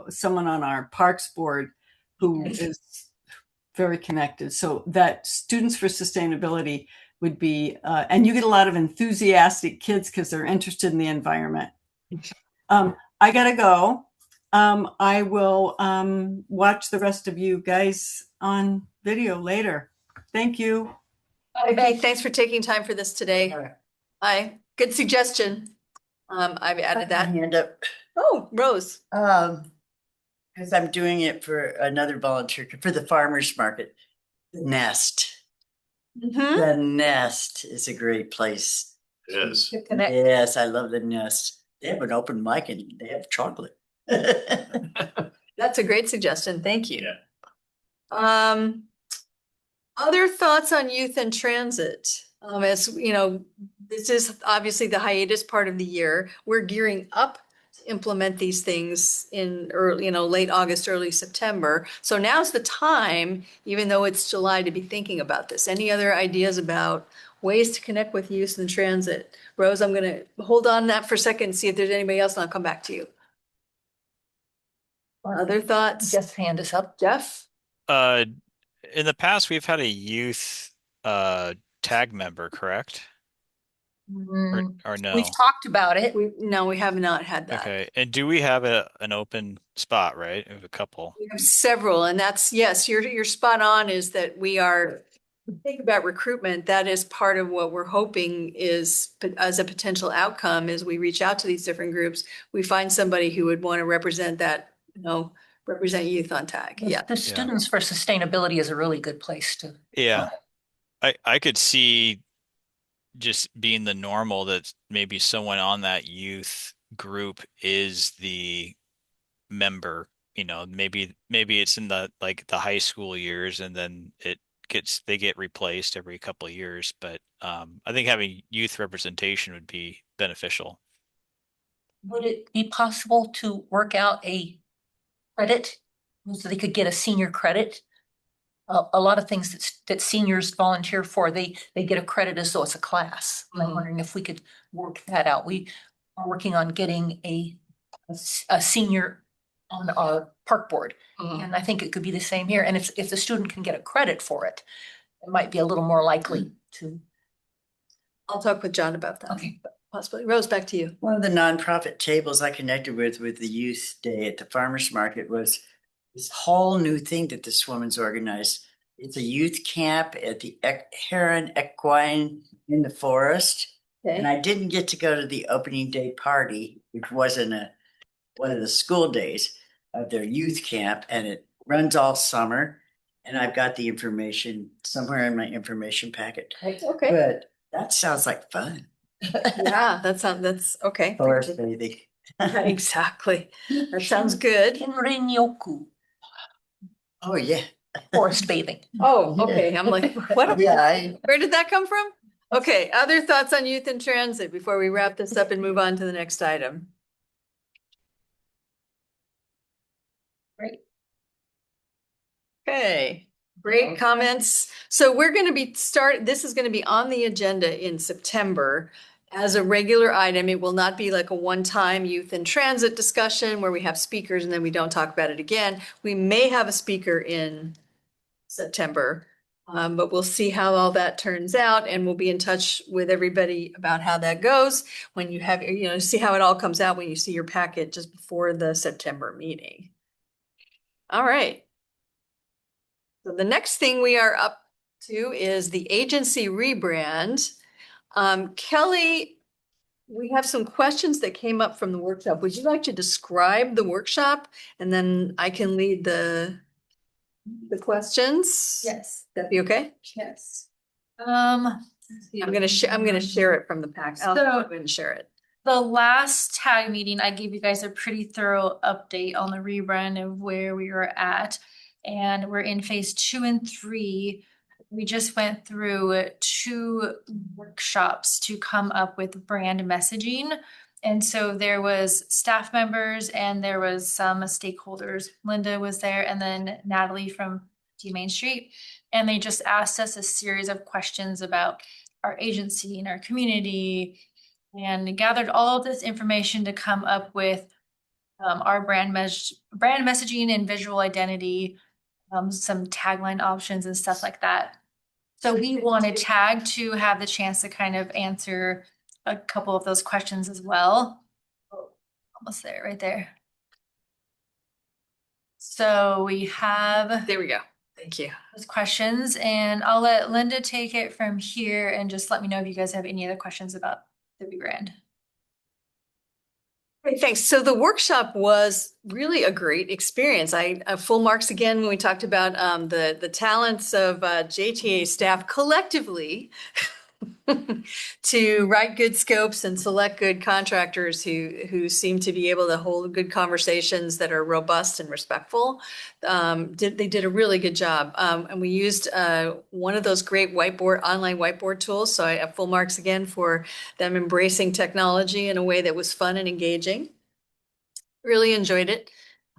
someone on our parks board who is very connected. So that Students for Sustainability would be, and you get a lot of enthusiastic kids because they're interested in the environment. I gotta go. I will watch the rest of you guys on video later. Thank you.
Okay, thanks for taking time for this today.
All right.
Aye, good suggestion. I've added that.
Hand up.
Oh, Rose.
Because I'm doing it for another volunteer, for the farmer's market. The Nest.
Mhm.
The Nest is a great place.
It is.
Yes, I love the Nest. They have an open mic and they have chocolate.
That's a great suggestion. Thank you.
Yeah.
Other thoughts on youth and transit? As you know, this is obviously the hiatus part of the year. We're gearing up to implement these things in early, late August, early September. So now's the time, even though it's July, to be thinking about this. Any other ideas about ways to connect with youth and transit? Rose, I'm going to hold on that for a second and see if there's anybody else, and I'll come back to you. Other thoughts?
Jeff's hand is up.
Jeff?
In the past, we've had a youth tag member, correct? Or no?
We've talked about it.
No, we have not had that.
Okay. And do we have an open spot, right? We have a couple.
We have several, and that's, yes, you're spot on, is that we are, think about recruitment, that is part of what we're hoping is, as a potential outcome, is we reach out to these different groups, we find somebody who would want to represent that, represent youth on tag. Yeah.
The Students for Sustainability is a really good place to.
Yeah. I could see just being the normal that maybe someone on that youth group is the member, maybe it's in the high school years and then they get replaced every couple of years. But I think having youth representation would be beneficial.
Would it be possible to work out a credit so they could get a senior credit? A lot of things that seniors volunteer for, they get a credit as though it's a class. I'm wondering if we could work that out. We are working on getting a senior on our park board. And I think it could be the same here. And if the student can get a credit for it, it might be a little more likely to.
I'll talk with John about that.
Okay.
Possibly. Rose, back to you.
One of the nonprofit tables I connected with the youth day at the farmer's market was this whole new thing that this woman's organized. It's a youth camp at the Heron Equine in the forest.
Okay.
And I didn't get to go to the opening day party, which wasn't one of the school days of their youth camp, and it runs all summer. And I've got the information somewhere in my information packet.
Okay.
But that sounds like fun.
Yeah, that's okay.
Forest bathing.
Exactly. That sounds good.
Kinrin-yoku,
Oh, yeah.
forest bathing.
Oh, okay. I'm like, what?
Yeah,
Where did that come from? Okay, other thoughts on youth and transit before we wrap this up and move on to the next item?
Great.
Okay, great comments. So we're going to this is going to be on the agenda in September as a regular item. It will not be like a one-time youth and transit discussion where we have speakers and then we don't talk about it again. We may have a speaker in September, but we'll see how all that turns out, and we'll be in touch with everybody about how that goes when you have, see how it all comes out when you see your packet just before the September meeting. All right. So the next thing we are up to is the agency rebrand. Kelly, we have some questions that came up from the workshop. Would you like to describe the workshop, and then I can lead the questions?
Yes.
That'd be okay?
Yes.
I'm gonna share it from the pack. I'll
So-
go ahead and share it.
The last tag meeting, I gave you guys a pretty thorough update on the rebrand of where we were at. And we're in phase 2 and 3. We just went through 2 workshops to come up with brand messaging. And so there was staff members and there was some stakeholders. Linda was there and then Natalie from T Main Street. And they just asked us a series of questions about our agency and our community, and gathered all of this information to come up with our brand messaging and visual identity some tagline options and stuff like that. So we wanted Tag to have the chance to kind of answer a couple of those questions as well. Almost there, right there. So we have
There we go. Thank you.
those questions, and I'll let Linda take it from here and just let me know if you guys have any other questions about the rebrand.
Great, thanks. So the workshop was really a great experience. I full marks again when we talked about the talents of JTA staff collectively to write good scopes and select good contractors who seem to be able to hold good conversations that are robust and respectful. They did a really good job. And we used one of those great online whiteboard tools. So I have full marks again for them embracing technology in a way that was fun and engaging. Really enjoyed it.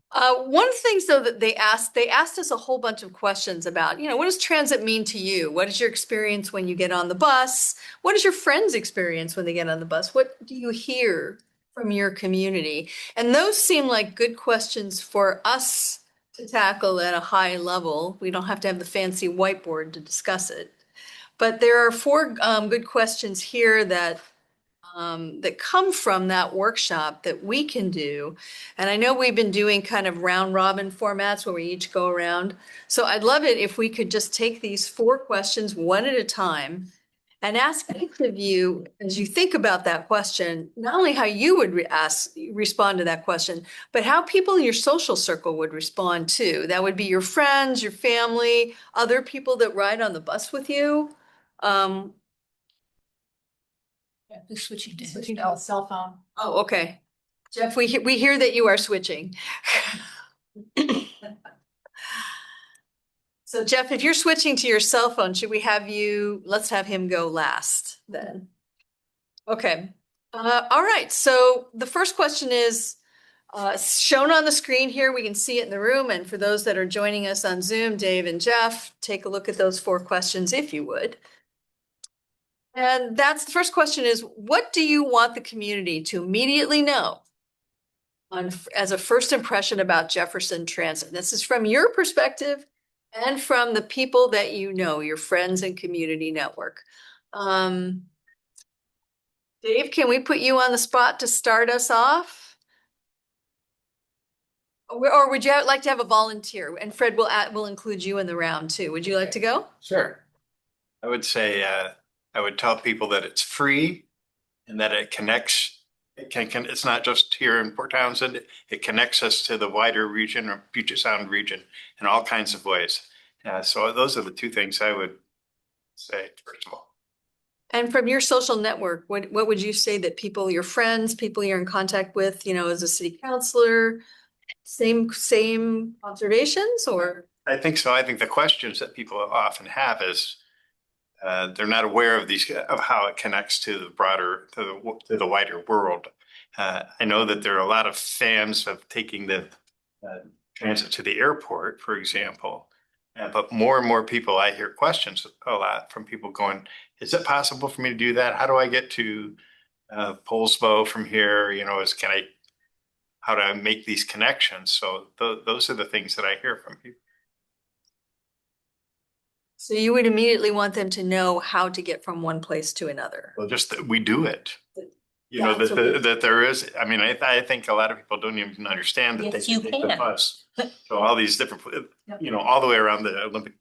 One of the things though that they asked us a whole bunch of questions about, what does transit mean to you? What is your experience when you get on the bus? What is your friends' experience when they get on the bus? What do you hear from your community? And those seem like good questions for us to tackle at a high level. We don't have to have the fancy whiteboard to discuss it. But there are four good questions here that come from that workshop that we can do. And I know we've been doing kind of round robin formats where we each go around. So I'd love it if we could just take these four questions one at a time and ask each of you, as you think about that question, not only how you would respond to that question, but how people in your social circle would respond too. That would be your friends, your family, other people that ride on the bus with you.
Who's switching to his
Switching to
bell?
a cell phone.
Oh, okay. Jeff, we hear that you are switching. So Jeff, if you're switching to your cell phone, should we let's have him go last then. Okay. All right. So the first question is shown on the screen here. We can see it in the room. And for those that are joining us on Zoom, Dave and Jeff, take a look at those four questions if you would. And that's the first question is, what do you want the community to immediately know as a first impression about Jefferson Transit? This is from your perspective and from the people that you know, your friends and community network. Dave, can we put you on the spot to start us off? Or would you like to have a volunteer? And Fred will include you in the round too. Would you like to go?
Sure. I would say, I would tell people that it's free and that it connects. It's not just here in Port Townsend. It connects us to the wider region or Puget Sound region in all kinds of ways. So those are the two things I would say, first of all.
And from your social network, what would you say that people, your friends, people you're in contact with, as a city councilor, same observations or?
I think so. I think the questions that people often have is, they're not aware of how it connects to the broader, to the wider world. I know that there are a lot of fans of taking the transit to the airport, for example. But more and more people, I hear questions a lot from people going, is it possible for me to do that? How do I get to Poulsbo from here? How do I make these connections? So those are the things that I hear from people.
So you would immediately want them to know how to get from one place to another.
Well, just that we do it.
Yeah,
That there is, I think a lot of people don't even understand that
Yes,
they
you
can take the
can.
bus. So all these different, all the way around the Olympic,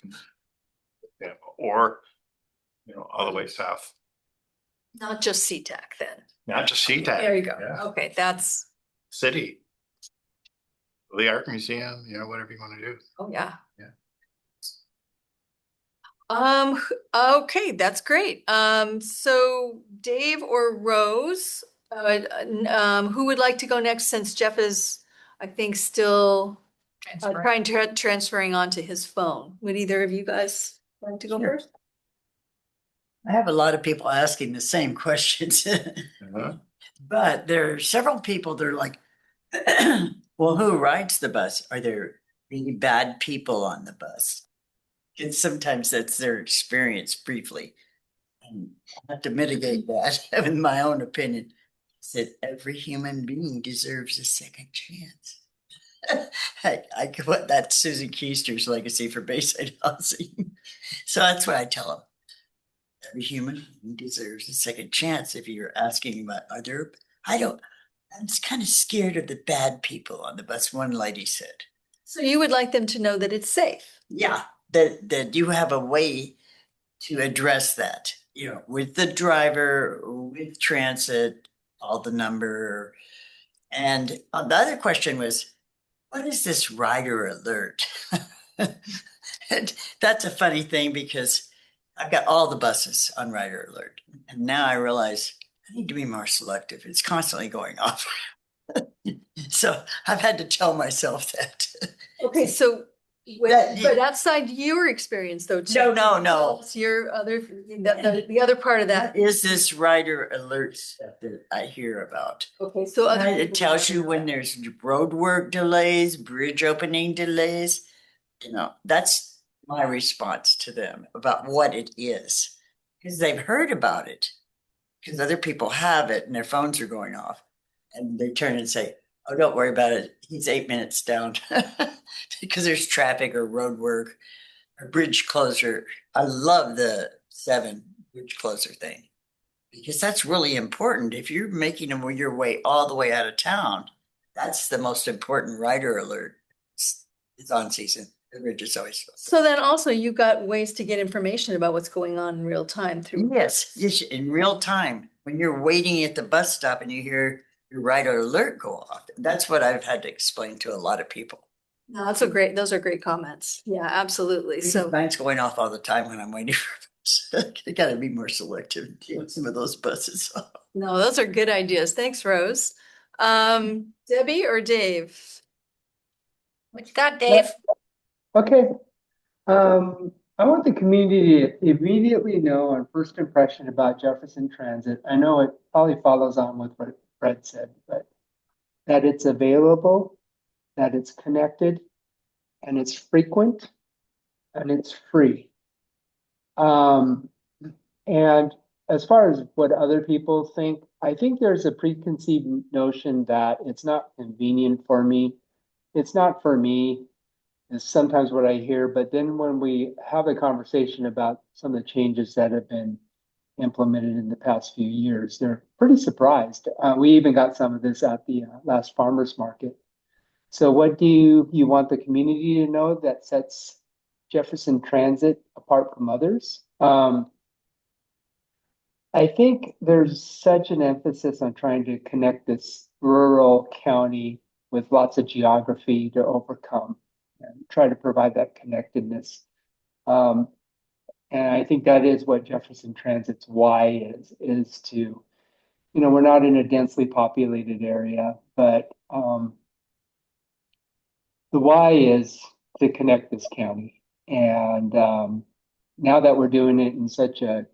or, all the way south.
Not just SeaTac then.
Not just SeaTac.
There you go.
Yeah.
Okay, that's,
City. The art museum, whatever you want to do.
oh yeah.
Yeah.
Okay, that's great. So Dave or Rose, who would like to go next since Jeff is, I think, still transferring onto his phone. Would either of you guys like to go
Sure.
first?
I have a lot of people asking the same questions. But there are several people that are like, well, who rides the bus? Are there really bad people on the bus? And sometimes that's their experience briefly. And I have to mitigate that, in my own opinion, is that every human being deserves a second chance. I put that Susan Keister's legacy for Bayside housing. So that's what I tell them. Every human deserves a second chance. If you're asking about other, I'm just kind of scared of the bad people on the bus, one lady said.
So you would like them to know that it's safe?
Yeah, that you have a way to address that, with the driver, with transit, all the number. And the other question was, what is this rider alert? And that's a funny thing because I've got all the buses on rider alert. And now I realize I need to be more selective. It's constantly going off. So I've had to tell myself that.
Okay, so, but outside your experience though. too,
No.
what's your other, the other part of that.
What is this rider alert stuff that I hear about?
Okay, so other.
It tells you when there's road work delays, bridge opening delays. That's my response to them about what it is. Because they've heard about it. Because other people have it and their phones are going off. And they turn and say, oh, don't worry about it. He's 8 minutes down. Because there's traffic or road work or bridge closure. I love the 7 bridge closure thing. Because that's really important. If you're making your way all the way out of town, that's the most important rider alert. It's on season. The bridge is always.
So then also you got ways to get information about what's going on in real time through.
Yes, in real time. When you're waiting at the bus stop and you hear your rider alert go off. That's what I've had to explain to a lot of people.
No, those are great comments. Yeah, absolutely. So
mine's going off all the time when I'm waiting for bus. I gotta be more selective in some of those buses.
no, those are good ideas. Thanks, Rose. Debbie or Dave?
What you got, Dave?
Okay. I want the community to immediately know on first impression about Jefferson Transit. I know it probably follows on with what Fred said, but that it's available, that it's connected, and it's frequent, and it's free. And as far as what other people think, I think there's a preconceived notion that it's not convenient for me. It's not for me. Is sometimes what I hear, but then when we have a conversation about some of the changes that have been implemented in the past few years, they're pretty surprised. We even got some of this at the last farmers market. So what do you want the community to know that sets Jefferson Transit apart from others? I think there's such an emphasis on trying to connect this rural county with lots of geography to overcome and try to provide that connectedness. And I think that is what Jefferson Transit's why is to, we're not in a densely populated area, but the why is to connect this county. And now that we're doing it in such a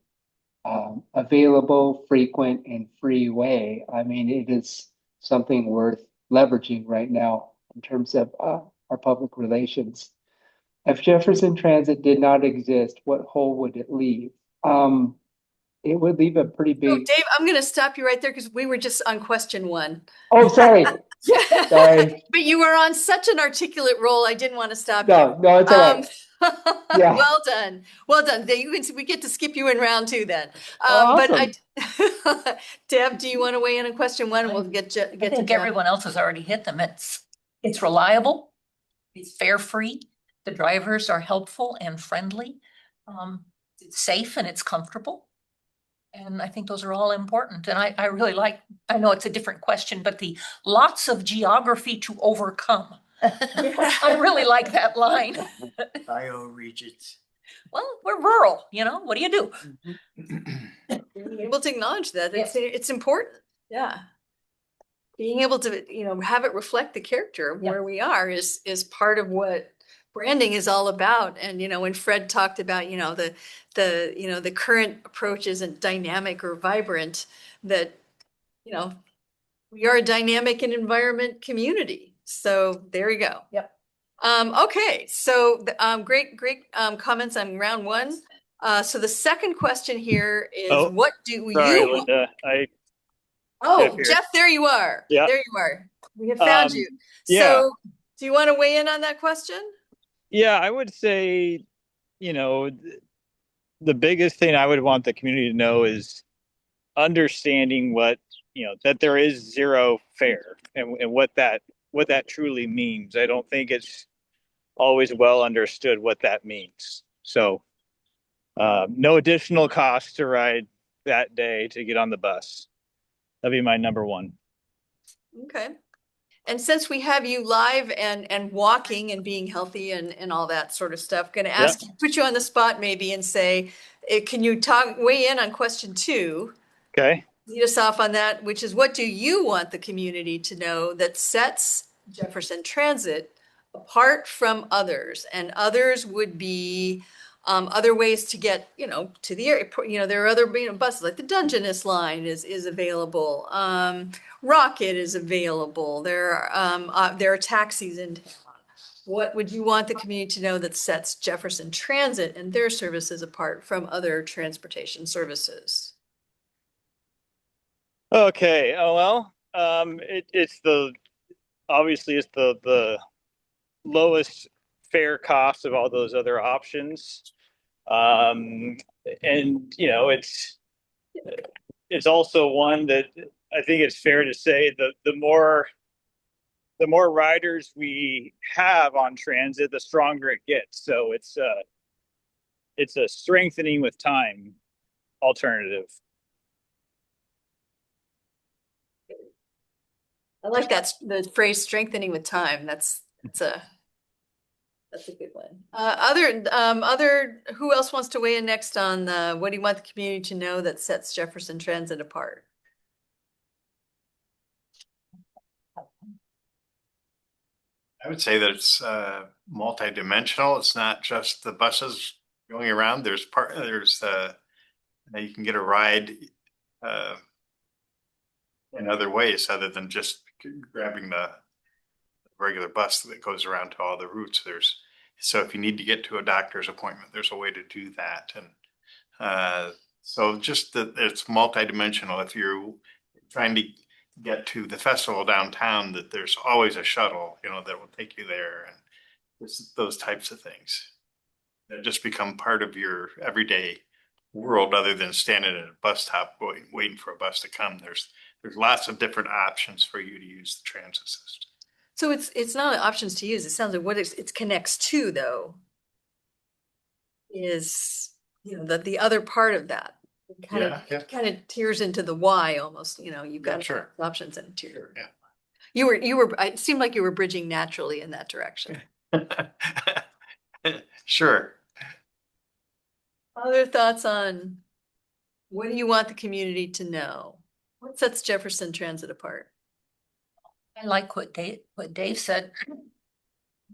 available, frequent, and free way, I mean, it is something worth leveraging right now in terms of our public relations. If Jefferson Transit did not exist, what hole would it leave? It would leave a pretty big.
Oh, Dave, I'm going to stop you right there because we were just on question 1.
Oh, sorry. Sorry.
But you were on such an articulate roll. I didn't want to stop you.
No, it's all right. Yeah.
Well done. We get to skip you in round 2 then.
Awesome.
But Deb, do you want to weigh in on question 1? And we'll get to
I think everyone else has already hit them. It's reliable. It's fare free. The drivers are helpful and friendly. It's safe and it's comfortable. And I think those are all important. And I really I know it's a different question, but the lots of geography to overcome. I really like that line.
Bioregions.
Well, we're rural, what do you do?
Being able to acknowledge that it's important. Yeah. Being able to, have it reflect the character of where we are is part of what branding is all about. And, when Fred talked about, the current approach isn't dynamic or vibrant, that, we are a dynamic and environment community. So there you go.
Yep.
Okay. So, great comments on round 1. So the second question here is, what do
Sorry,
you?
Linda.
Oh, Jeff, there you are.
Yeah.
There you are. We have found you.
Yeah.
So Do you want to weigh in on that question?
Yeah, I would say, you know, the biggest thing I would want the community to know is understanding what, that there is zero fare and what that truly means. I don't think it's always well understood what that means. So, no additional cost to ride that day to get on the bus. That'd be my number one.
Okay. And since we have you live and walking and being healthy and all that sort of stuff, going to ask you, put you on the spot maybe and say, can you weigh in on question 2?
Okay.
Lead us off on that, which is what do you want the community to know that sets Jefferson Transit apart from others? And others would be other ways to get, to the airport. There are other buses, like the Dungeness line is available. Rocket is available. There are taxis in town. What would you want the community to know that sets Jefferson Transit and their services apart from other transportation services?
Okay. Oh, well, it's obviously it's the lowest fare cost of all those other options. And it's also one that I think it's fair to say that the more riders we have on transit, the stronger it gets. So it's a strengthening with time alternative.
I like that the phrase strengthening with time. That's a good one. Who else wants to weigh in next on what do you want the community to know that sets Jefferson Transit apart?
I would say that it's multidimensional. It's not just the buses going around. There's you can get a ride in other ways other than just grabbing the regular bus that goes around to all the routes. So if you need to get to a doctor's appointment, there's a way to do that. And so just that it's multidimensional. If you're trying to get to the festival downtown, that there's always a shuttle, that will take you there, and those types of things that just become part of your everyday world, other than standing at a bus stop waiting for a bus to come. There's lots of different options for you to use the transit system.
So it's not options to use. It sounds like what it connects to, though, is the other part of that. Kind of tears into the why almost. You've got options and tier.
Yeah.
You were. It seemed like you were bridging naturally in that direction.
Sure.
Other thoughts on what do you want the community to know? What sets Jefferson Transit apart?
I like what Dave said.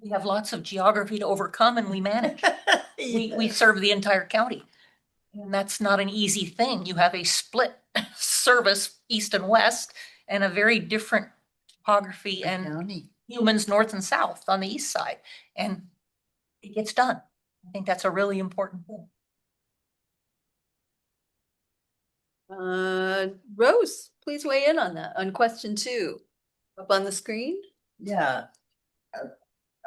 We have lots of geography to overcome and we manage. We serve the entire county. And that's not an easy thing. You have a split service east and west and a very different topography and humans north and south on the east side. And it gets done. I think that's a really important thing.
Rose, please weigh in on that, on question 2. Up on the screen?
Yeah.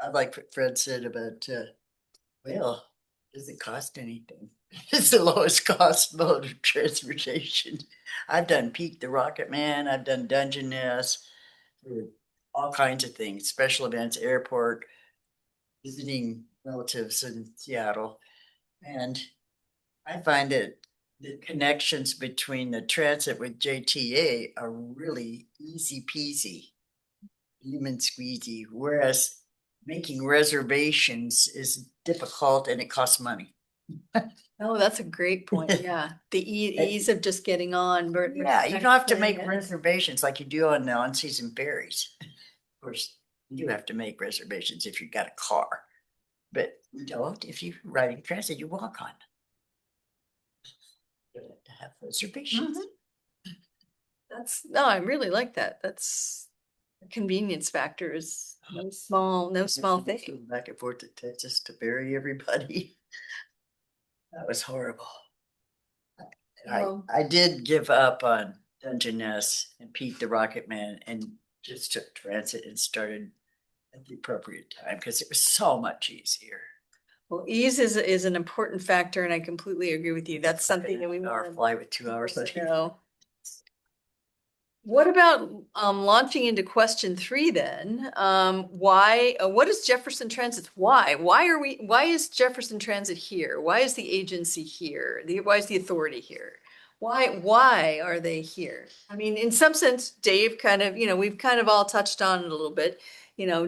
I like what Fred said about, does it cost anything? It's the lowest cost mode of transportation. I've done Pete the Rocket Man. I've done Dungeness, all kinds of things, special events, airport, visiting relatives in Seattle. And I find that the connections between the transit with JTA are really easy peasy, lemon squeezy, whereas making reservations is difficult and it costs money.
Oh, that's a great point. Yeah. The ease of just getting on.
Yeah, you don't have to make reservations like you do on the on-season ferries. Of course, you do have to make reservations if you've got a car, but you don't if you're riding transit, you walk on. You have to have reservations.
I really like that. That's the convenience factor is no small thing.
Back and forth to Texas to bury everybody. That was horrible. I did give up on Dungeness and Pete the Rocket Man and just took transit and started at the appropriate time because it was so much easier.
Well, ease is an important factor, and I completely agree with you. That's something that we
Or
want
fly with 2 hours.
to know. What about launching into question 3 then? Why, what is Jefferson Transit? Why? Why is Jefferson Transit here? Why is the agency here? Why is the authority here? Why are they here? I mean, in some sense, Dave kind of, we've kind of all touched on it a little bit.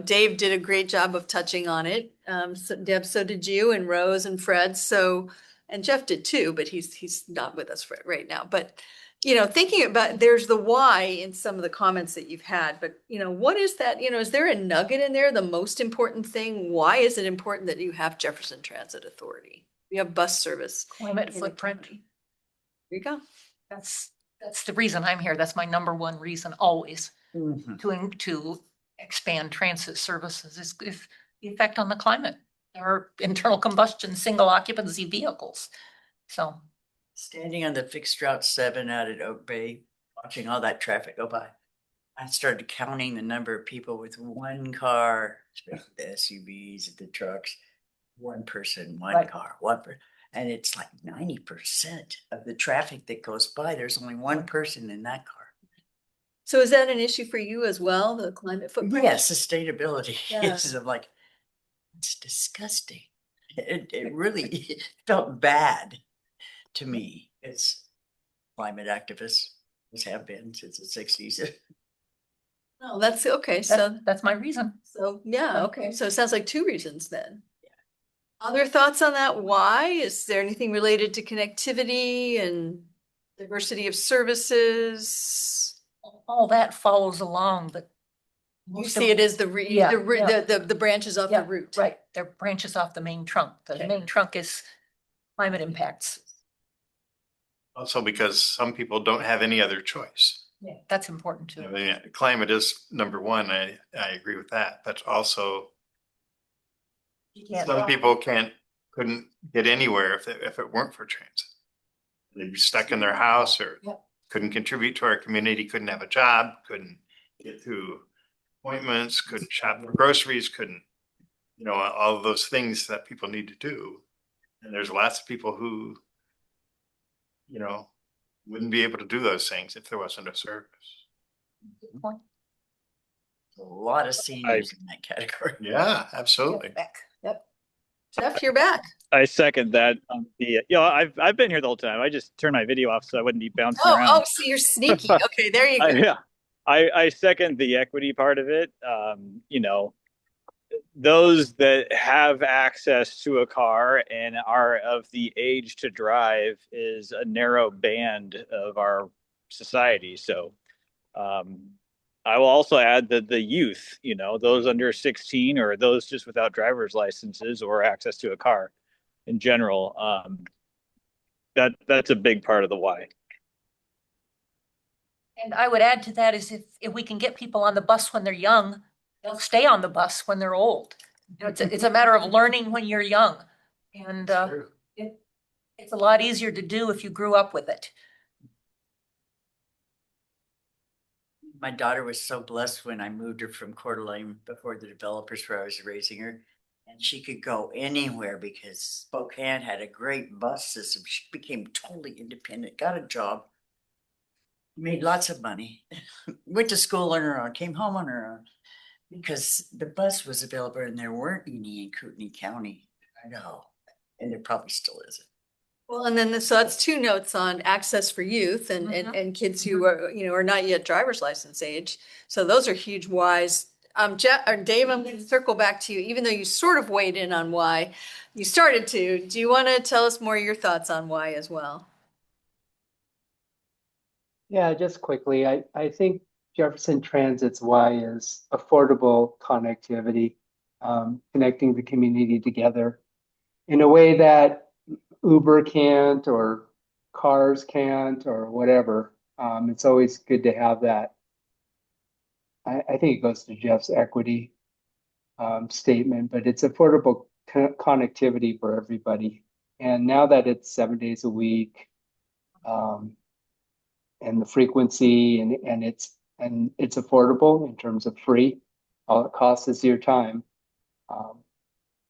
Dave did a great job of touching on it. So Deb, so did you, and Rose and Fred. So, and Jeff did too, but he's not with us right now. But thinking about, there's the why in some of the comments that you've had, but what is that? Is there a nugget in there? The most important thing? Why is it important that you have Jefferson Transit Authority? You have bus service.
Climate
in the
footprint.
county. There you go.
That's the reason I'm here. That's my number one reason always
Mhm.
to expand transit services is if the effect on the climate or internal combustion, single occupancy vehicles. So
Standing on the fixed Route 7 out at Oak Bay, watching all that traffic go by, I started counting the number of people with one car, especially the SUVs, the trucks, one person, one
Right.
car, one person. And it's like 90% of the traffic that goes by, there's only one person in that car.
So is that an issue for you as well, the climate footprint?
Yeah, sustainability.
Yeah.
I'm like, it's disgusting. It really felt bad to me. It's climate activists, always have been since the 60s.
No, that's okay. So,
that's my reason.
yeah, okay. So it sounds like 2 reasons then. Other thoughts on that? Why? Is there anything related to connectivity and diversity of services?
All that follows along, but
You
most
see
of-
it as
Yeah,
the branches off
yeah,
the route.
right, they're branches off the main trunk. The
Okay.
main trunk is climate impacts.
Also because some people don't have any other choice.
Yeah, that's important
I
too.
mean, climate is number one. I agree with that, but also
You can't
some
walk.
people couldn't get anywhere if it weren't for transit. They'd be stuck in their house or
Yep.
couldn't contribute to our community, couldn't have a job, couldn't get to appointments, couldn't shop for groceries, couldn't, all of those things that people need to do. And there's lots of people who, wouldn't be able to do those things if there wasn't a service.
Good point.
A lot of seniors in that category.
Yeah, absolutely.
Back.
Yep. Jeff, you're back.
I second that. I've been here the whole time. I just turned my video off so I wouldn't be bouncing
Oh,
around.
so you're sneaky. Okay, there you go.
Yeah, I second the equity part of it. Those that have access to a car and are of the age to drive is a narrow band of our society. So, I will also add that the youth, those under 16 or those just without driver's licenses or access to a car in general, that's a big part of the why.
And I would add to that is if we can get people on the bus when they're young, they'll stay on the bus when they're old. It's a matter of learning when you're young. And
True.
it's a lot easier to do if you grew up with it.
My daughter was so blessed when I moved her from Coeur d'Alene before the developers where I was raising her. And she could go anywhere because Spokane had a great bus system. She became totally independent, got a job, made lots of money, went to school on her own, came home on her own. Because the bus was available and there weren't any in Kootenai County. I know. And there probably still isn't.
Well, and then so that's 2 notes on access for youth and kids who are, are not yet driver's license age. So those are huge whys. Jeff or Dave, I'm going to circle back to you, even though you sort of weighed in on why you started to. Do you want to tell us more of your thoughts on why as well?
Yeah, just quickly, I think Jefferson Transit's why is affordable connectivity, connecting the community together in a way that Uber can't or cars can't or whatever. It's always good to have that. I think it goes to Jeff's equity statement, but it's affordable connectivity for everybody. And now that it's 7 days a week, and the frequency and it's affordable in terms of free. all it costs is your time.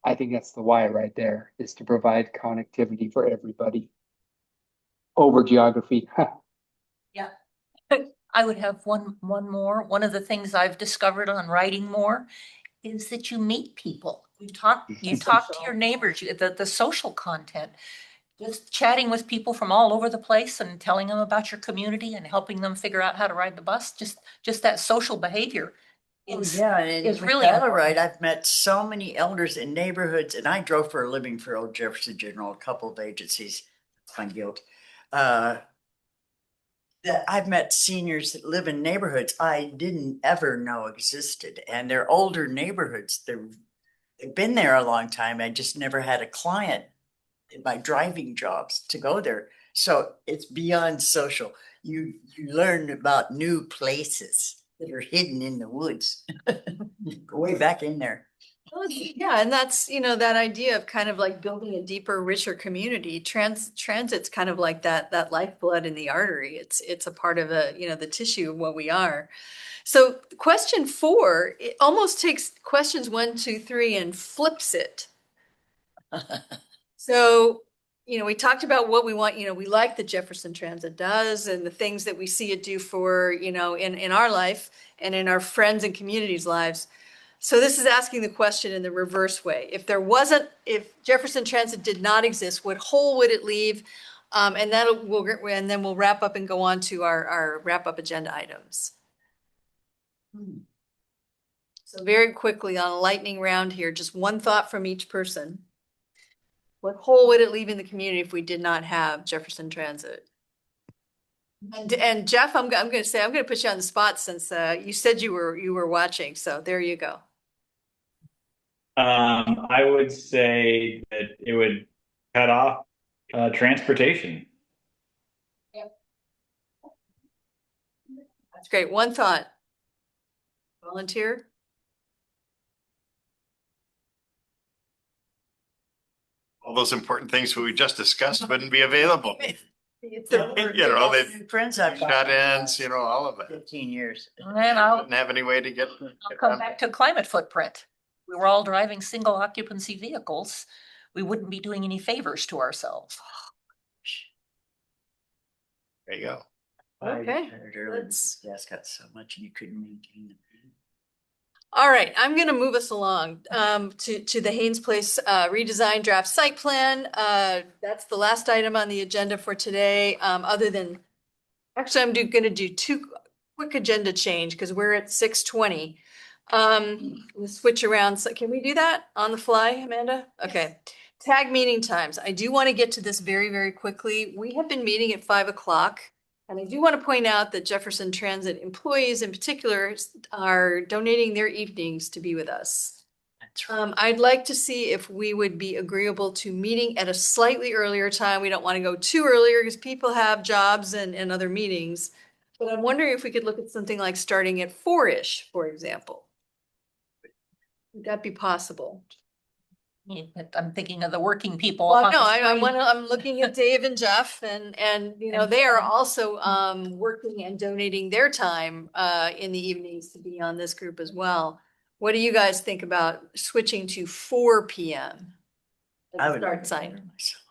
I think that's the why right there, is to provide connectivity for everybody over geography.
Yeah. I would have one more. One of the things I've discovered on writing more is that you meet people. You talk to your neighbors, the social content. Just chatting with people from all over the place and telling them about your community and helping them figure out how to ride the bus. Just that social behavior.
Oh,
is
yeah, and
is
with
really
Battle
important.
Ride, I've met so many elders in neighborhoods, and I drove for a living for Old Jefferson General, a couple of agencies, my guilt. That I've met seniors that live in neighborhoods I didn't ever know existed, and they're older neighborhoods. They've been there a long time. I just never had a client in my driving jobs to go there. So it's beyond social. You learn about new places that are hidden in the woods. Go way back in there.
Yeah, and that's, that idea of kind of like building a deeper, richer community. Transit's kind of like that lifeblood in the artery. It's a part of the tissue of what we are. So question 4, it almost takes questions 1, 2, 3 and flips it. So, we talked about what we want, we like that Jefferson Transit does and the things that we see it do for, in our life and in our friends and communities' lives. So this is asking the question in the reverse way. If Jefferson Transit did not exist, what hole would it leave? And then we'll wrap up and go on to our wrap up agenda items. So very quickly on a lightning round here, just one thought from each person. What hole would it leave in the community if we did not have Jefferson Transit? And Jeff, I'm going to put you on the spot since you said you were watching. So there you go.
I would say that it would cut off transportation.
That's great. One thought. Volunteer?
All those important things we just discussed wouldn't be available.
It's
They
Friends I've
shut-ins, all of it.
15 years.
And I'll
Wouldn't have any way to get.
come back to climate footprint. We were all driving single occupancy vehicles. We wouldn't be doing any favors to ourselves.
There you go.
Okay,
Gas got so much and you couldn't maintain it.
all right, I'm gonna move us along to the Haynes Place redesign draft site plan. That's the last item on the agenda for today. Actually, I'm gonna do 2 quick agenda change because we're at 6:20. We'll switch around. So can we do that on the fly, Amanda? Okay. Tag meeting times. I do want to get to this very, very quickly. We have been meeting at 5 o'clock. And I do want to point out that Jefferson Transit employees in particular are donating their evenings to be with us.
That's right.
I'd like to see if we would be agreeable to meeting at a slightly earlier time. We don't want to go too earlier because people have jobs and other meetings. But I'm wondering if we could look at something like starting at 4-ish, for example. Would that be possible?
I'm thinking of the working people.
Well,
on
no,
the
I'm looking at Dave and Jeff and they are also working and donating their time in the evenings to be on this group as well. What do you guys think about switching to 4 p.m.?
I would
Start sign.
myself.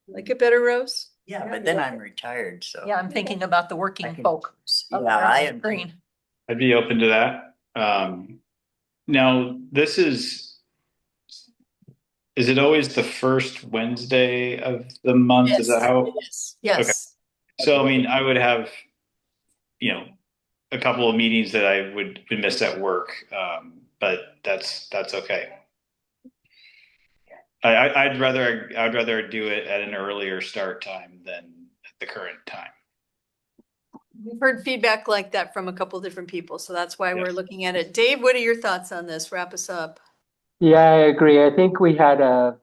Like it better, Rose?
Yeah, but then I'm retired, so.
Yeah, I'm thinking about the
I
working
can-
folk.
Yeah,
up there on
I
the
am.
screen.
I'd be open to that. Now, this is it always the first Wednesday of the month? Is that how?
Yes.
So, I mean, I would have, a couple of meetings that I would miss at work, but that's okay. I'd rather do it at an earlier start time than at the current time.
We've heard feedback like that from a couple different people, so that's why we're
Yes.
looking at it. Dave, what are your thoughts on this? Wrap us up.
Yeah, I agree. I think we had a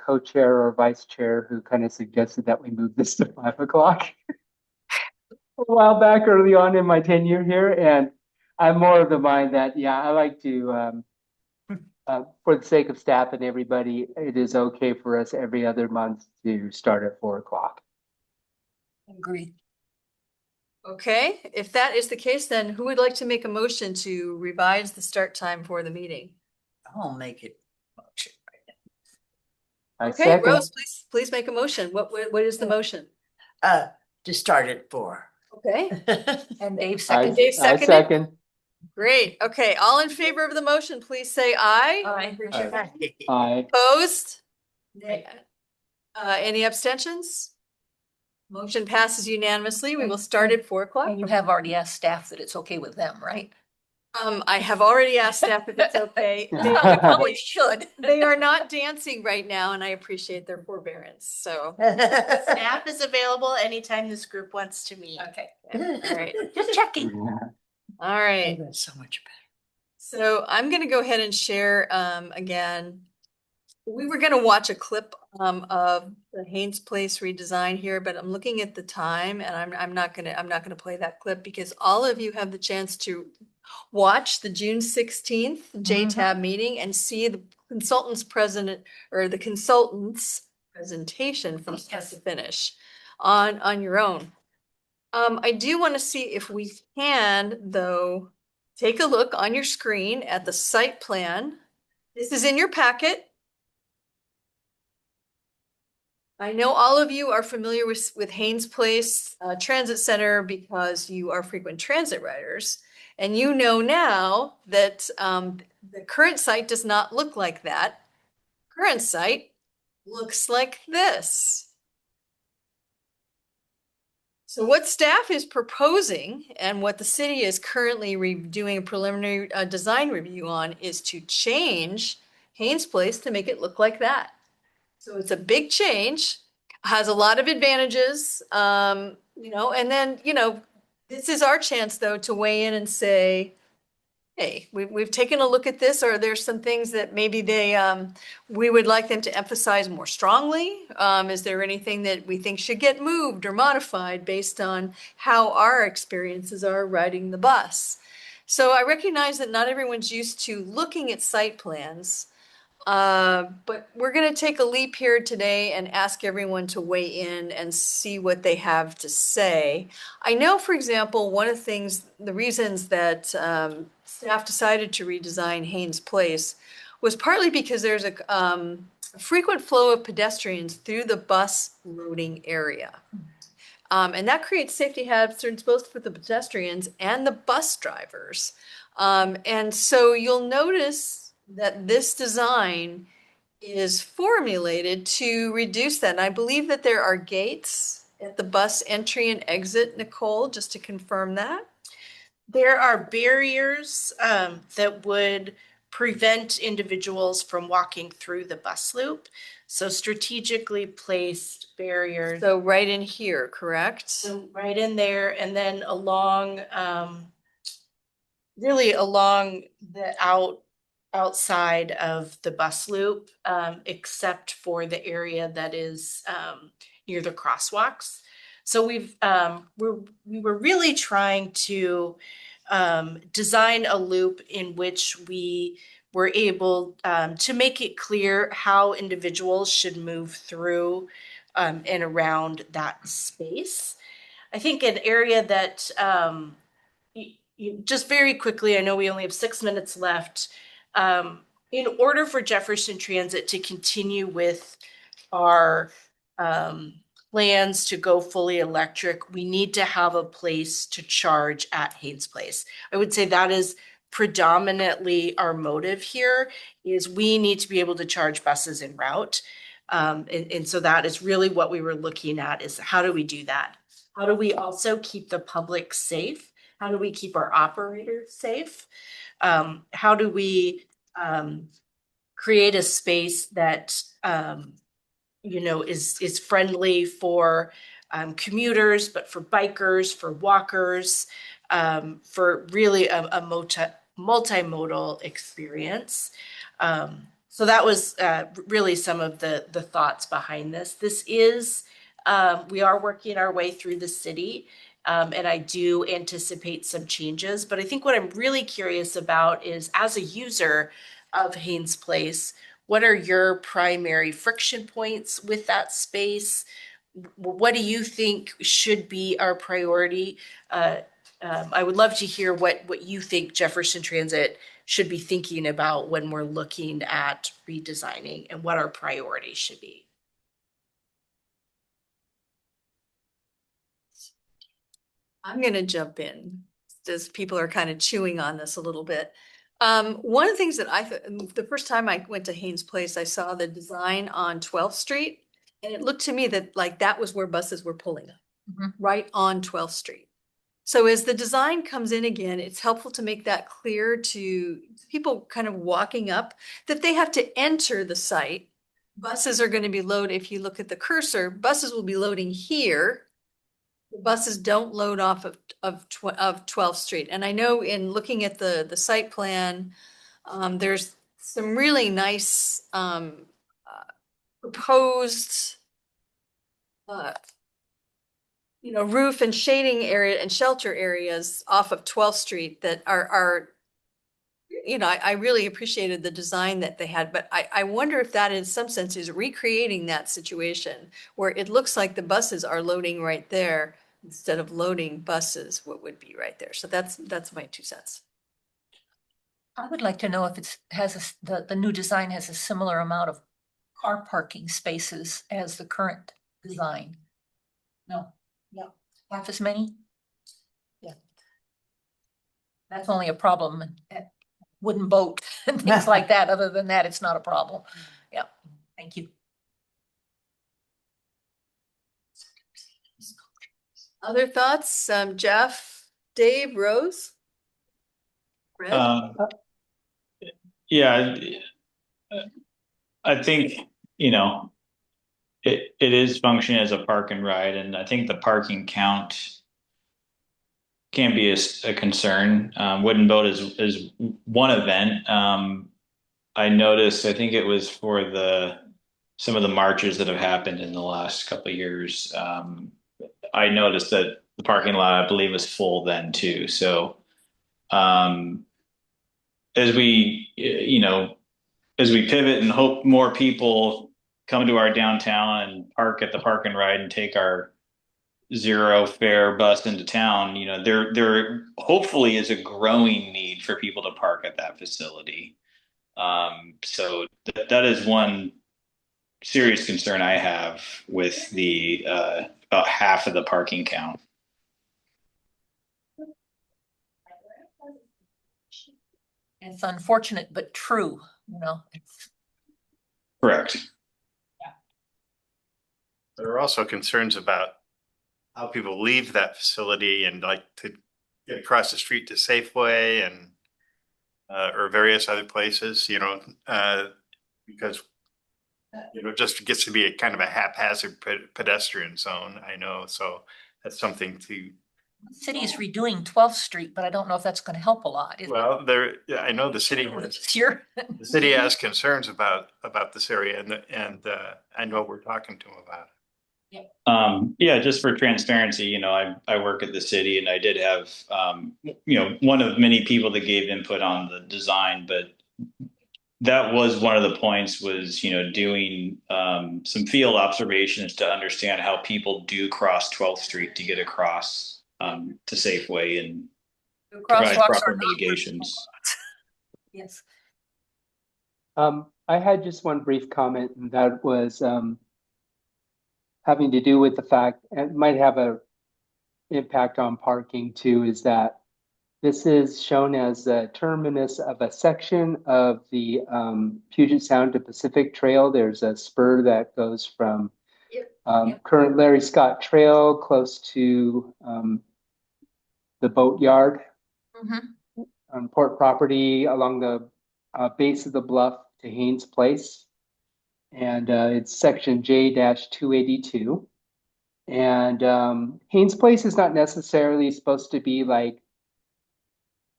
co-chair or vice chair who kind of suggested that we move this to 5 o'clock a while back early on in my tenure here. And I'm more of the mind that, I like to, for the sake of staff and everybody, it is okay for us every other month to start at 4 o'clock.
Agreed.
Okay, if that is the case, then who would like to make a motion to revise the start time for the meeting?
I'll make it.
I
Okay,
second.
Rose, please make a motion. What is the motion?
To start at 4.
Okay,
And Dave
I,
seconded.
Dave
I
seconded?
second.
great. Okay, all in favor of the motion, please say aye.
Aye.
Raise your hand.
Aye.
Opposed? Any abstentions? Motion passes unanimously. We will start at 4 o'clock.
And you have already asked staff that it's okay with them, right?
I have already asked staff if it's okay.
You probably should.
They are not dancing right now, and I appreciate their forbearance, so.
Staff is available anytime this group wants to meet.
Okay.
All right,
Just checking.
all right.
That's so much better.
So I'm gonna go ahead and share, again. We were gonna watch a clip, of the Haynes Place redesign here, but I'm looking at the time and I'm not gonna play that clip because all of you have the chance to watch the June 16th JTAB meeting and see the consultant's presentation from start to finish on your own. I do want to see if we can, though, take a look on your screen at the site plan. This is in your packet. I know all of you are familiar with Haynes Place Transit Center because you are frequent transit riders. And you know now that the current site does not look like that. Current site looks like this. So what staff is proposing and what the city is currently doing a preliminary design review on is to change Haynes Place to make it look like that. So it's a big change, has a lot of advantages, and then, this is our chance though to weigh in and say, hey, we've taken a look at this, or there's some things that maybe we would like them to emphasize more strongly. Is there anything that we think should get moved or modified based on how our experiences are riding the bus? So I recognize that not everyone's used to looking at site plans. But we're going to take a leap here today and ask everyone to weigh in and see what they have to say. I know, for example, one of the reasons that staff decided to redesign Haynes Place was partly because there's a frequent flow of pedestrians through the bus loading area. And that creates safety hazards both for the pedestrians and the bus drivers. And so you'll notice that this design is formulated to reduce that. And I believe that there are gates at the bus entry and exit, Nicole, just to confirm that.
There are barriers that would prevent individuals from walking through the bus loop. So strategically placed barriers.
So right in here, correct?
So right in there, and then along, really along the outside of the bus loop, except for the area that is near the crosswalks. So we were really trying to design a loop in which we were able to make it clear how individuals should move through and around that space. I think an area that just very quickly, I know we only have 6 minutes left. In order for Jefferson Transit to continue with our plans to go fully electric, we need to have a place to charge at Haynes Place. I would say that is predominantly our motive here, is we need to be able to charge buses en route. And so that is really what we were looking at, is how do we do that? How do we also keep the public safe? How do we keep our operators safe? How do we create a space that is friendly for commuters, but for bikers, for walkers, for really a multimodal experience. So that was really some of the thoughts behind this. This is, we are working our way through the city. And I do anticipate some changes, but I think what I'm really curious about is, as a user of Haynes Place, what are your primary friction points with that space? what do you think should be our priority? I would love to hear what you think Jefferson Transit should be thinking about when we're looking at redesigning and what our priorities should be.
I'm going to jump in as people are kind of chewing on this a little bit. One of the things that the first time I went to Haynes Place, I saw the design on 12th Street, and it looked to me that like that was where buses were pulling up, right on 12th Street. So as the design comes in again, it's helpful to make that clear to people kind of walking up that they have to enter the site. Buses are going to be loaded. If you look at the cursor, buses will be loading here. The buses don't load off of 12th Street. And I know in looking at the site plan, there's some really nice proposed roof and shading area and shelter areas off of 12th Street that are I really appreciated the design that they had, but I wonder if that in some sense is recreating that situation where it looks like the buses are loading right there instead of loading buses, what would be right there. So that's my 2 cents.
I would like to know if the new design has a similar amount of car parking spaces as the current design. No. Half as many?
Yeah.
That's only a problem at Wooden Boat and things like that. Other than that, it's not a problem. Yeah, thank you.
Other thoughts? Jeff, Dave, Rose? Fred?
Yeah, I think, it is functioning as a park and ride, and I think the parking count can be a concern. Wooden Boat is one event. I noticed, I think it was for some of the marches that have happened in the last couple of years. I noticed that the parking lot, I believe, was full then too. So, as we pivot and hope more people come to our downtown and park at the park and ride and take our zero fare bus into town, there hopefully is a growing need for people to park at that facility. So that is one serious concern I have with the about half of the parking count.
It's unfortunate, but true,
Correct.
There are also concerns about how people leave that facility and like to get across the street to Safeway and or various other places, because just gets to be a kind of a haphazard pedestrian zone. I know, so that's something to.
The city is redoing 12th Street, but I don't know if that's going to help a lot.
Well, I know the city has concerns about this area, and I know we're talking to them about it.
Yeah, just for transparency, I work at the city, and I did have, one of many people that gave input on the design, but that was one of the points was, doing some field observations to understand how people do cross 12th Street to get across to Safeway and provide proper mitigations.
Yes.
I had just one brief comment, and that was having to do with the fact, and it might have a impact on parking too, is that this is shown as a terminus of a section of the Puget Sound to Pacific Trail. There's a spur that goes from current Larry Scott Trail close to the boatyard on port property along the base of the bluff to Haynes Place. And it's section J-282. And Haynes Place is not necessarily supposed to be like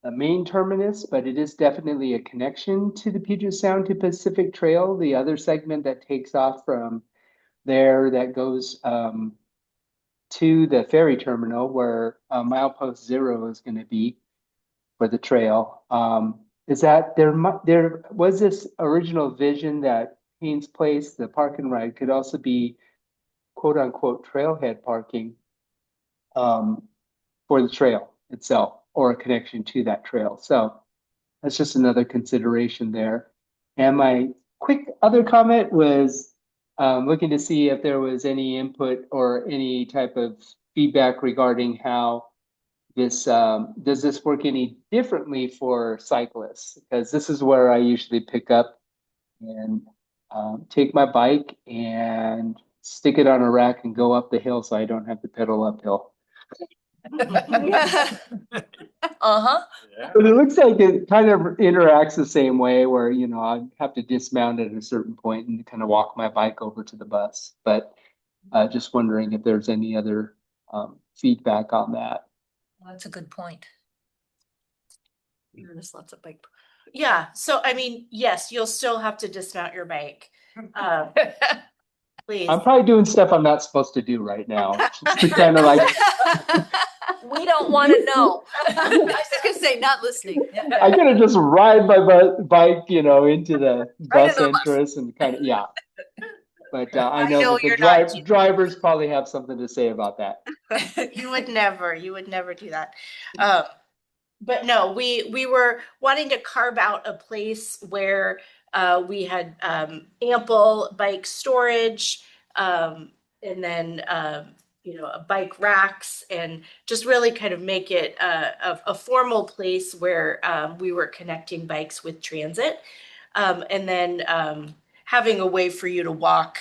a main terminus, but it is definitely a connection to the Puget Sound to Pacific Trail. The other segment that takes off from there that goes to the ferry terminal where milepost 0 is going to be for the trail. Is that there was this original vision that Haynes Place, the park and ride, could also be quote unquote trailhead parking for the trail itself or a connection to that trail. So that's just another consideration there. And my quick other comment was looking to see if there was any input or any type of feedback regarding how this does this work any differently for cyclists? Because this is where I usually pick up and take my bike and stick it on a rack and go up the hill so I don't have to pedal uphill.
Uh-huh.
But it looks like it kind of interacts the same way where, you know, I have to dismount at a certain point and kind of walk my bike over to the bus. But just wondering if there's any other feedback on that.
That's a good point.
There's lots of bike.
Yeah, so I mean, yes, you'll still have to dismount your bike. Please.
I'm probably doing stuff I'm not supposed to do right now. To kind of like,
We don't want to know.
I was just gonna say, not listening.
I could have just ride my bike, you know, into the bus
into the bus.
entrance and kind of, yeah. But I
I
know
know
that the
you're not-
drivers probably have something to say about that.
You would never do that. But no, we were wanting to carve out a place where we had ample bike storage, and then you know, bike racks, and just really kind of make it a formal place where we were connecting bikes with transit, and then having a way for you to walk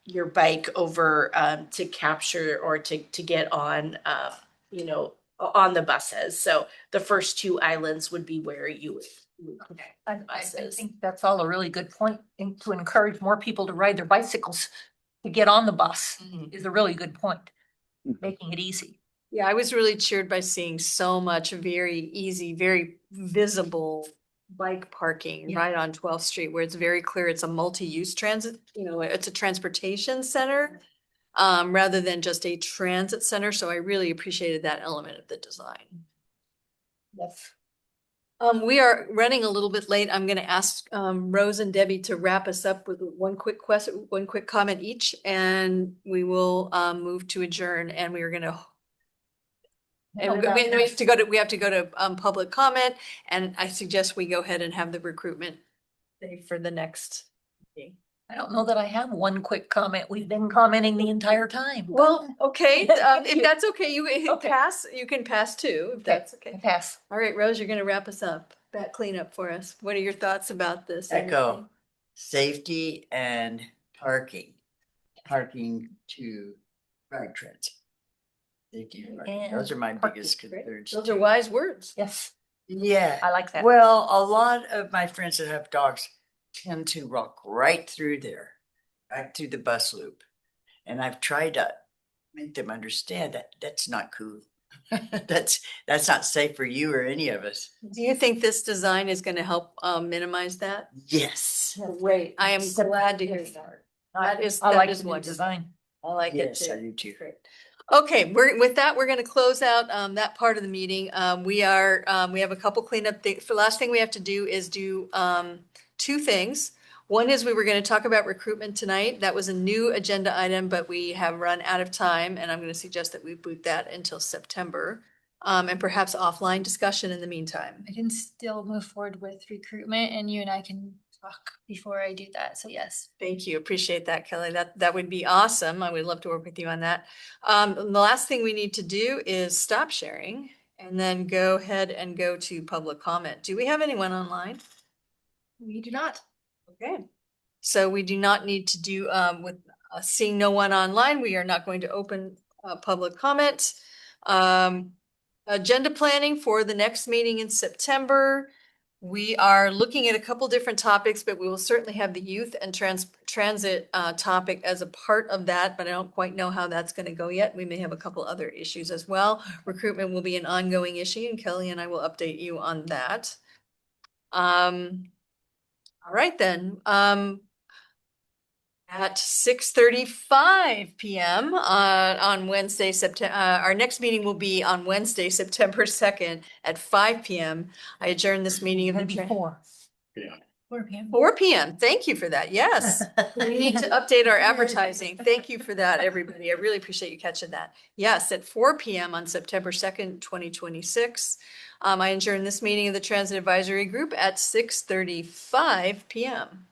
your bike over to capture or to get on, you know, on the buses. So the first two islands would be where you would connect
I
the buses.
think that's all a really good point, and to encourage more people to ride their bicycles to get on the bus
Mhm.
is a really good point, making it easy.
Yeah, I was really cheered by seeing so much very easy, very visible bike parking
Yeah.
right on 12th Street, where it's very clear it's a multi-use transit, you know, it's a transportation center rather than just a transit center. So I really appreciated that element of the design.
Yes.
We are running a little bit late. I'm going to ask Rose and Debbie to wrap us up with one quick question, one quick comment each, and we will move to adjourn. And we are going to. And we have to go to public comment, and I suggest we go ahead and have the recruitment day for the next meeting.
I don't know that I have one quick comment. We've been commenting the entire time.
Well, okay,
Thank
if
you.
that's okay, you
Okay.
pass. You can pass too, if that's
I
okay.
pass.
All right, Rose, you're going to wrap us up. That cleanup for us. What are your thoughts about this?
Echo, safety and parking to ride transit. Safety and parking.
And
Those are my
parking,
biggest
Great.
concerns.
Those are wise words.
Yes,
Yeah.
I like that.
Well, a lot of my friends that have dogs tend to walk right through there, right through the bus loop. And I've tried to make them understand that that's not cool. That's not safe for you or any of us.
Do you think this design is going to help minimize that?
Yes.
Great. I am glad to hear that. That is
I like
that is
the new
wonderful.
design.
I like it
Yes,
too.
I do too.
Great. Okay, with that, we're going to close out that part of the meeting. We have a couple cleanup things. The last thing we have to do is do two things. One is we were going to talk about recruitment tonight. That was a new agenda item, but we have run out of time, and I'm going to suggest that we boot that until September, and perhaps offline discussion in the meantime.
I can still move forward with recruitment, and you and I can talk before I do that. So yes.
Thank you. Appreciate that, Kelly. That would be awesome. I would love to work with you on that. The last thing we need to do is stop sharing and then go ahead and go to public comment. Do we have anyone online?
We do not.
Okay. So we do not need to do, with seeing no one online, we are not going to open public comment. Agenda planning for the next meeting in September. We are looking at a couple different topics, but we will certainly have the youth and transit topic as a part of that, but I don't quite know how that's going to go yet. We may have a couple other issues as well. Recruitment will be an ongoing issue, and Kelly and I will update you on that. All right then. At 6:35 p.m. On Wednesday, September. Our next meeting will be on Wednesday, September 2nd at 5 p.m. I adjourn this meeting of the.
Maybe 4.
4 p.m.
4 p.m. Thank you for that. Yes. We need to update our advertising. Thank you for that, everybody. I really appreciate you catching that. Yes, at 4 p.m. on September 2nd, 2026. I adjourn this meeting of the Transit Advisory Group at 6:35 p.m.